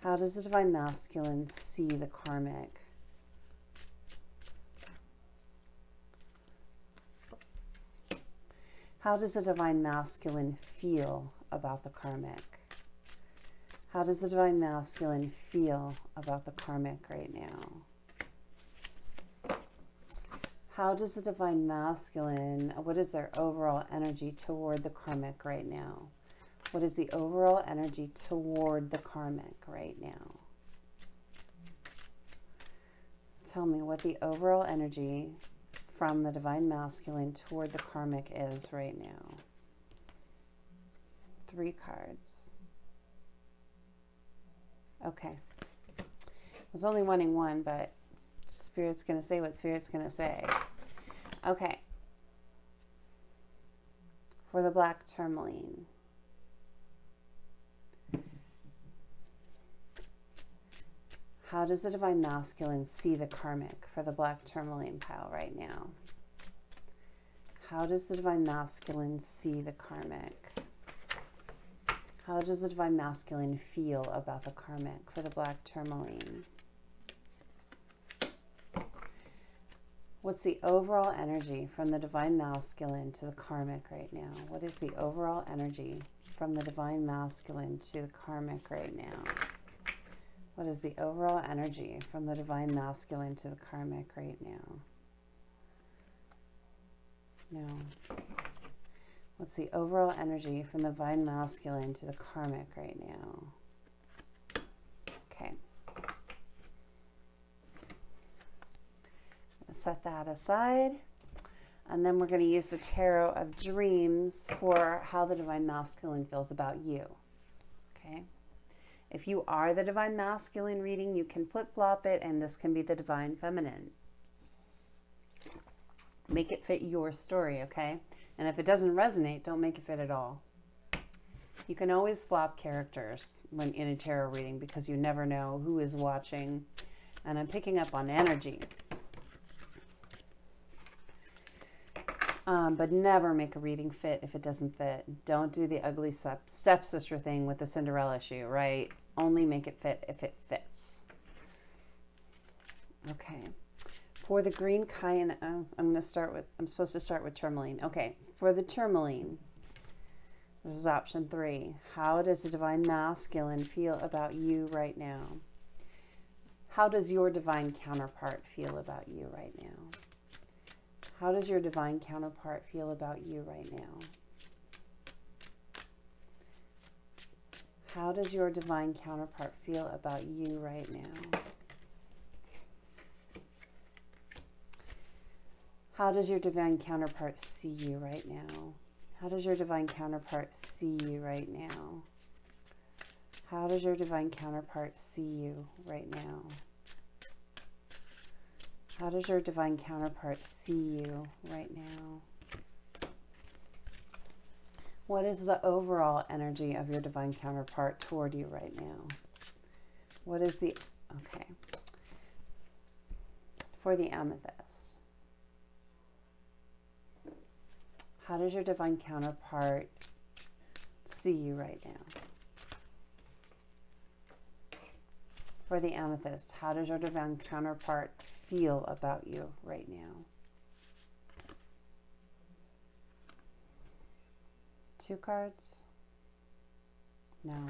How does the divine masculine see the karmic? How does the divine masculine feel about the karmic? How does the divine masculine feel about the karmic right now? How does the divine masculine, what is their overall energy toward the karmic right now? What is the overall energy toward the karmic right now? Tell me what the overall energy from the divine masculine toward the karmic is right now. 3 cards. Okay. I was only wanting 1, but Spirit's going to say what Spirit's going to say. Okay. For the Black Tourmaline. How does the divine masculine see the karmic for the Black Tourmaline pile right now? How does the divine masculine see the karmic? How does the divine masculine feel about the karmic for the Black Tourmaline? What's the overall energy from the divine masculine to the karmic right now? What is the overall energy from the divine masculine to the karmic right now? What is the overall energy from the divine masculine to the karmic right now? No. What's the overall energy from the divine masculine to the karmic right now? Okay. Set that aside. And then we're going to use the Tarot of Dreams for how the divine masculine feels about you. Okay. If you are the divine masculine reading, you can flip-flop it, and this can be the divine feminine. Make it fit your story, okay? And if it doesn't resonate, don't make it fit at all. You can always flop characters when in a tarot reading because you never know who is watching. And I'm picking up on energy. But never make a reading fit if it doesn't fit. Don't do the ugly stepsister thing with the Cinderella shoe, right? Only make it fit if it fits. Okay. For the Green Kyanite, I'm supposed to start with Tourmaline. Okay. For the Tourmaline, this is option 3. How does the divine masculine feel about you right now? How does your divine counterpart feel about you right now? How does your divine counterpart feel about you right now? How does your divine counterpart feel about you right now? How does your divine counterpart see you right now? How does your divine counterpart see you right now? How does your divine counterpart see you right now? How does your divine counterpart see you right now? What is the overall energy of your divine counterpart toward you right now? What is the, okay, for the amethyst. How does your divine counterpart see you right now? For the amethyst, how does your divine counterpart feel about you right now? 2 cards? No.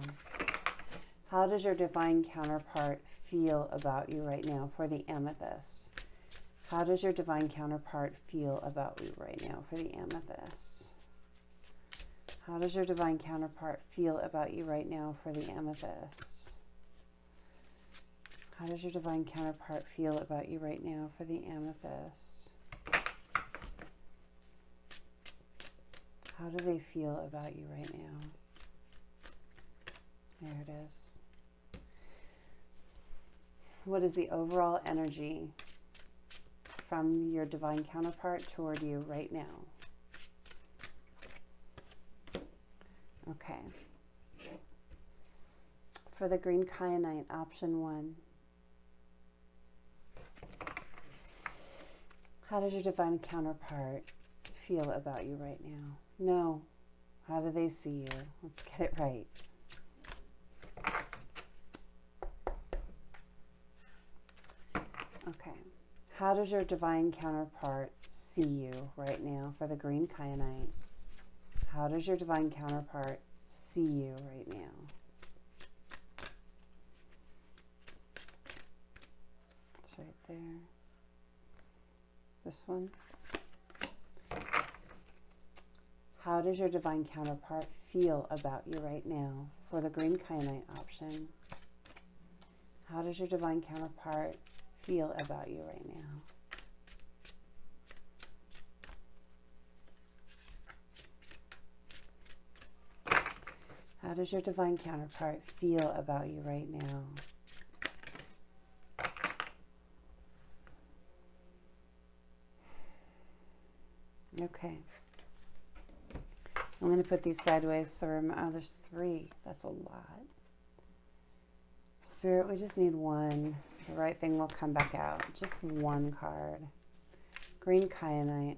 How does your divine counterpart feel about you right now for the amethyst? How does your divine counterpart feel about you right now for the amethyst? How does your divine counterpart feel about you right now for the amethyst? How does your divine counterpart feel about you right now for the amethyst? How do they feel about you right now? There it is. What is the overall energy from your divine counterpart toward you right now? Okay. For the Green Kyanite, option 1. How does your divine counterpart feel about you right now? No. How do they see you? Let's get it right. Okay. How does your divine counterpart see you right now for the Green Kyanite? How does your divine counterpart see you right now? It's right there. This one. How does your divine counterpart feel about you right now for the Green Kyanite option? How does your divine counterpart feel about you right now? How does your divine counterpart feel about you right now? Okay. I'm going to put these sideways so remember, there's 3. That's a lot. Spirit, we just need 1. The right thing will come back out. Just 1 card. Green Kyanite.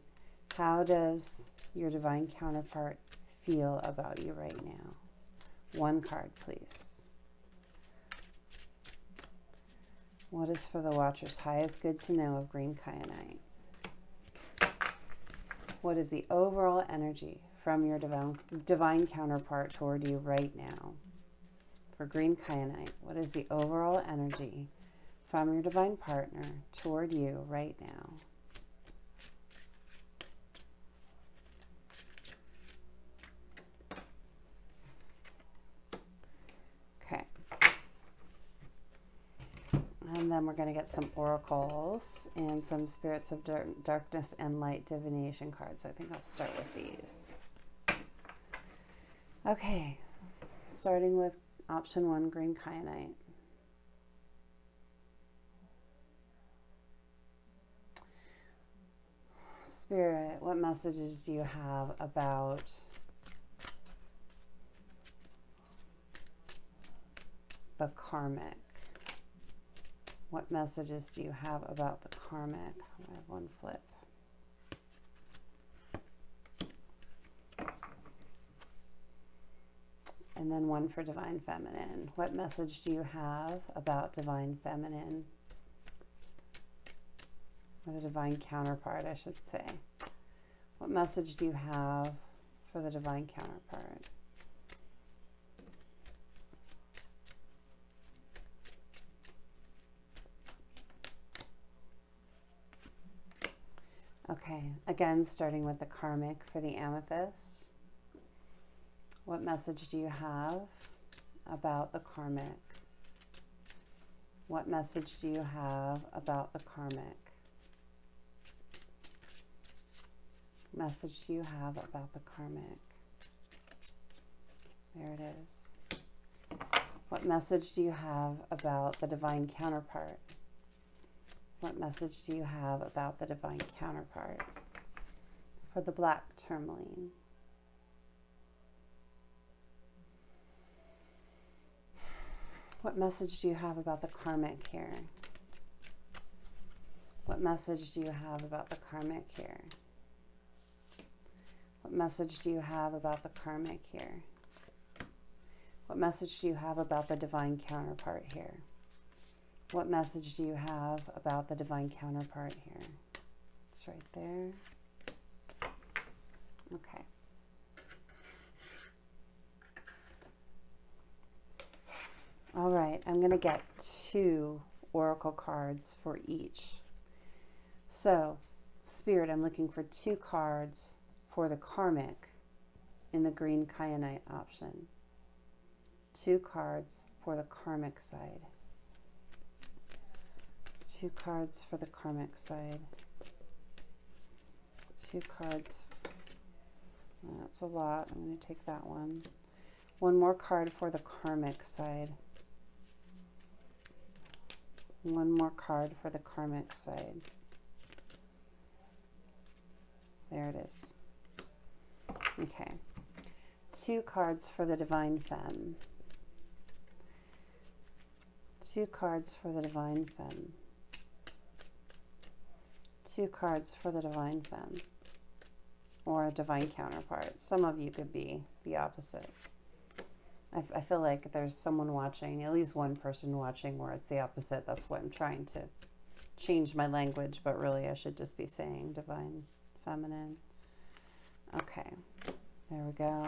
How does your divine counterpart feel about you right now? 1 card, please. What is for the Watcher's highest good to know of Green Kyanite? What is the overall energy from your divine counterpart toward you right now? For Green Kyanite, what is the overall energy from your divine partner toward you right now? Okay. And then we're going to get some oracles and some spirits of darkness and light divination cards. So I think I'll start with these. Okay, starting with option 1, Green Kyanite. Spirit, what messages do you have about the karmic? What messages do you have about the karmic? I have 1 flip. And then 1 for Divine Feminine. What message do you have about Divine Feminine? Or the Divine Counterpart, I should say. What message do you have for the Divine Counterpart? Okay, again, starting with the karmic for the amethyst. What message do you have about the karmic? What message do you have about the karmic? What message do you have about the karmic? There it is. What message do you have about the divine counterpart? What message do you have about the divine counterpart for the Black Tourmaline? What message do you have about the karmic here? What message do you have about the karmic here? What message do you have about the karmic here? What message do you have about the divine counterpart here? What message do you have about the divine counterpart here? It's right there. Okay. All right, I'm going to get 2 oracle cards for each. So, Spirit, I'm looking for 2 cards for the karmic in the green kyanite option. 2 cards for the karmic side. 2 cards for the karmic side. 2 cards. That's a lot. I'm going to take that one. 1 more card for the karmic side. 1 more card for the karmic side. There it is. Okay. 2 cards for the divine femme. 2 cards for the divine femme. 2 cards for the divine femme. Or a divine counterpart. Some of you could be the opposite. I feel like there's someone watching, at least one person watching where it's the opposite. That's why I'm trying to change my language, but really I should just be saying divine feminine. Okay, there we go.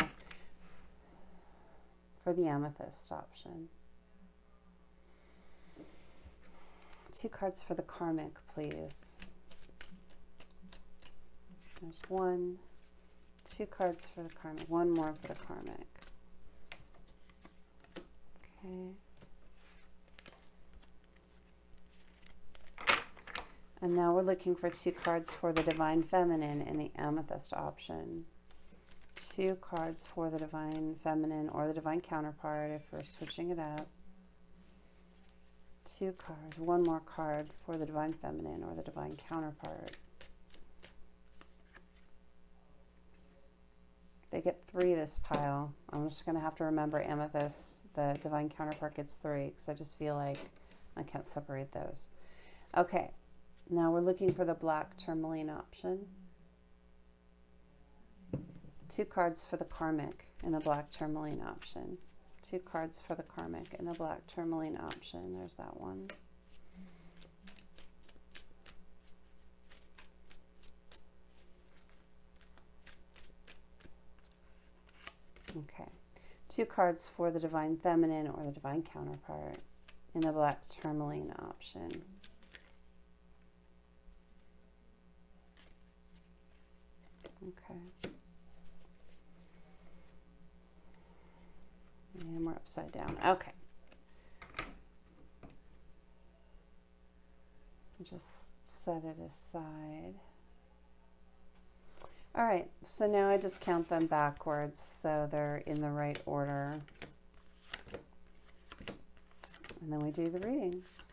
For the amethyst option. 2 cards for the karmic, please. There's 1. 2 cards for the karmic. 1 more for the karmic. Okay. And now we're looking for 2 cards for the divine feminine in the amethyst option. 2 cards for the divine feminine or the divine counterpart if we're switching it up. 2 cards. 1 more card for the divine feminine or the divine counterpart. They get 3 this pile. I'm just going to have to remember amethyst. The divine counterpart gets 3 because I just feel like I can't separate those. Okay, now we're looking for the black tourmaline option. 2 cards for the karmic in the black tourmaline option. 2 cards for the karmic in the black tourmaline option. There's that one. Okay, 2 cards for the divine feminine or the divine counterpart in the black tourmaline option. Okay. And we're upside down. Okay. Just set it aside. All right, so now I just count them backwards so they're in the right order. And then we do the readings.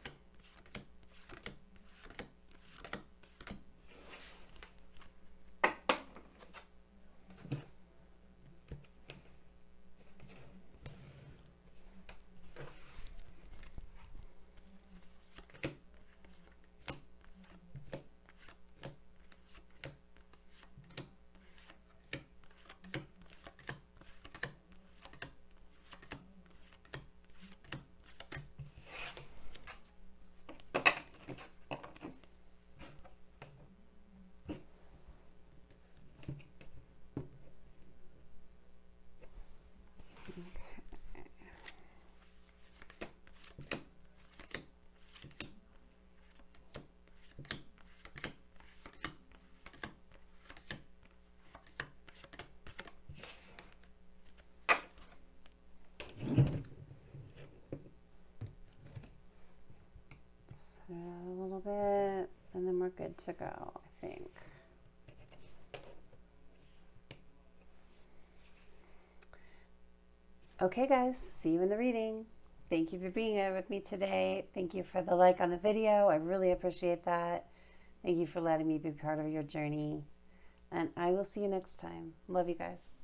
Set it out a little bit, and then we're good to go, I think. Okay, guys, see you in the reading. Thank you for being here with me today. Thank you for the like on the video. I really appreciate that. Thank you for letting me be part of your journey. And I will see you next time. Love you guys.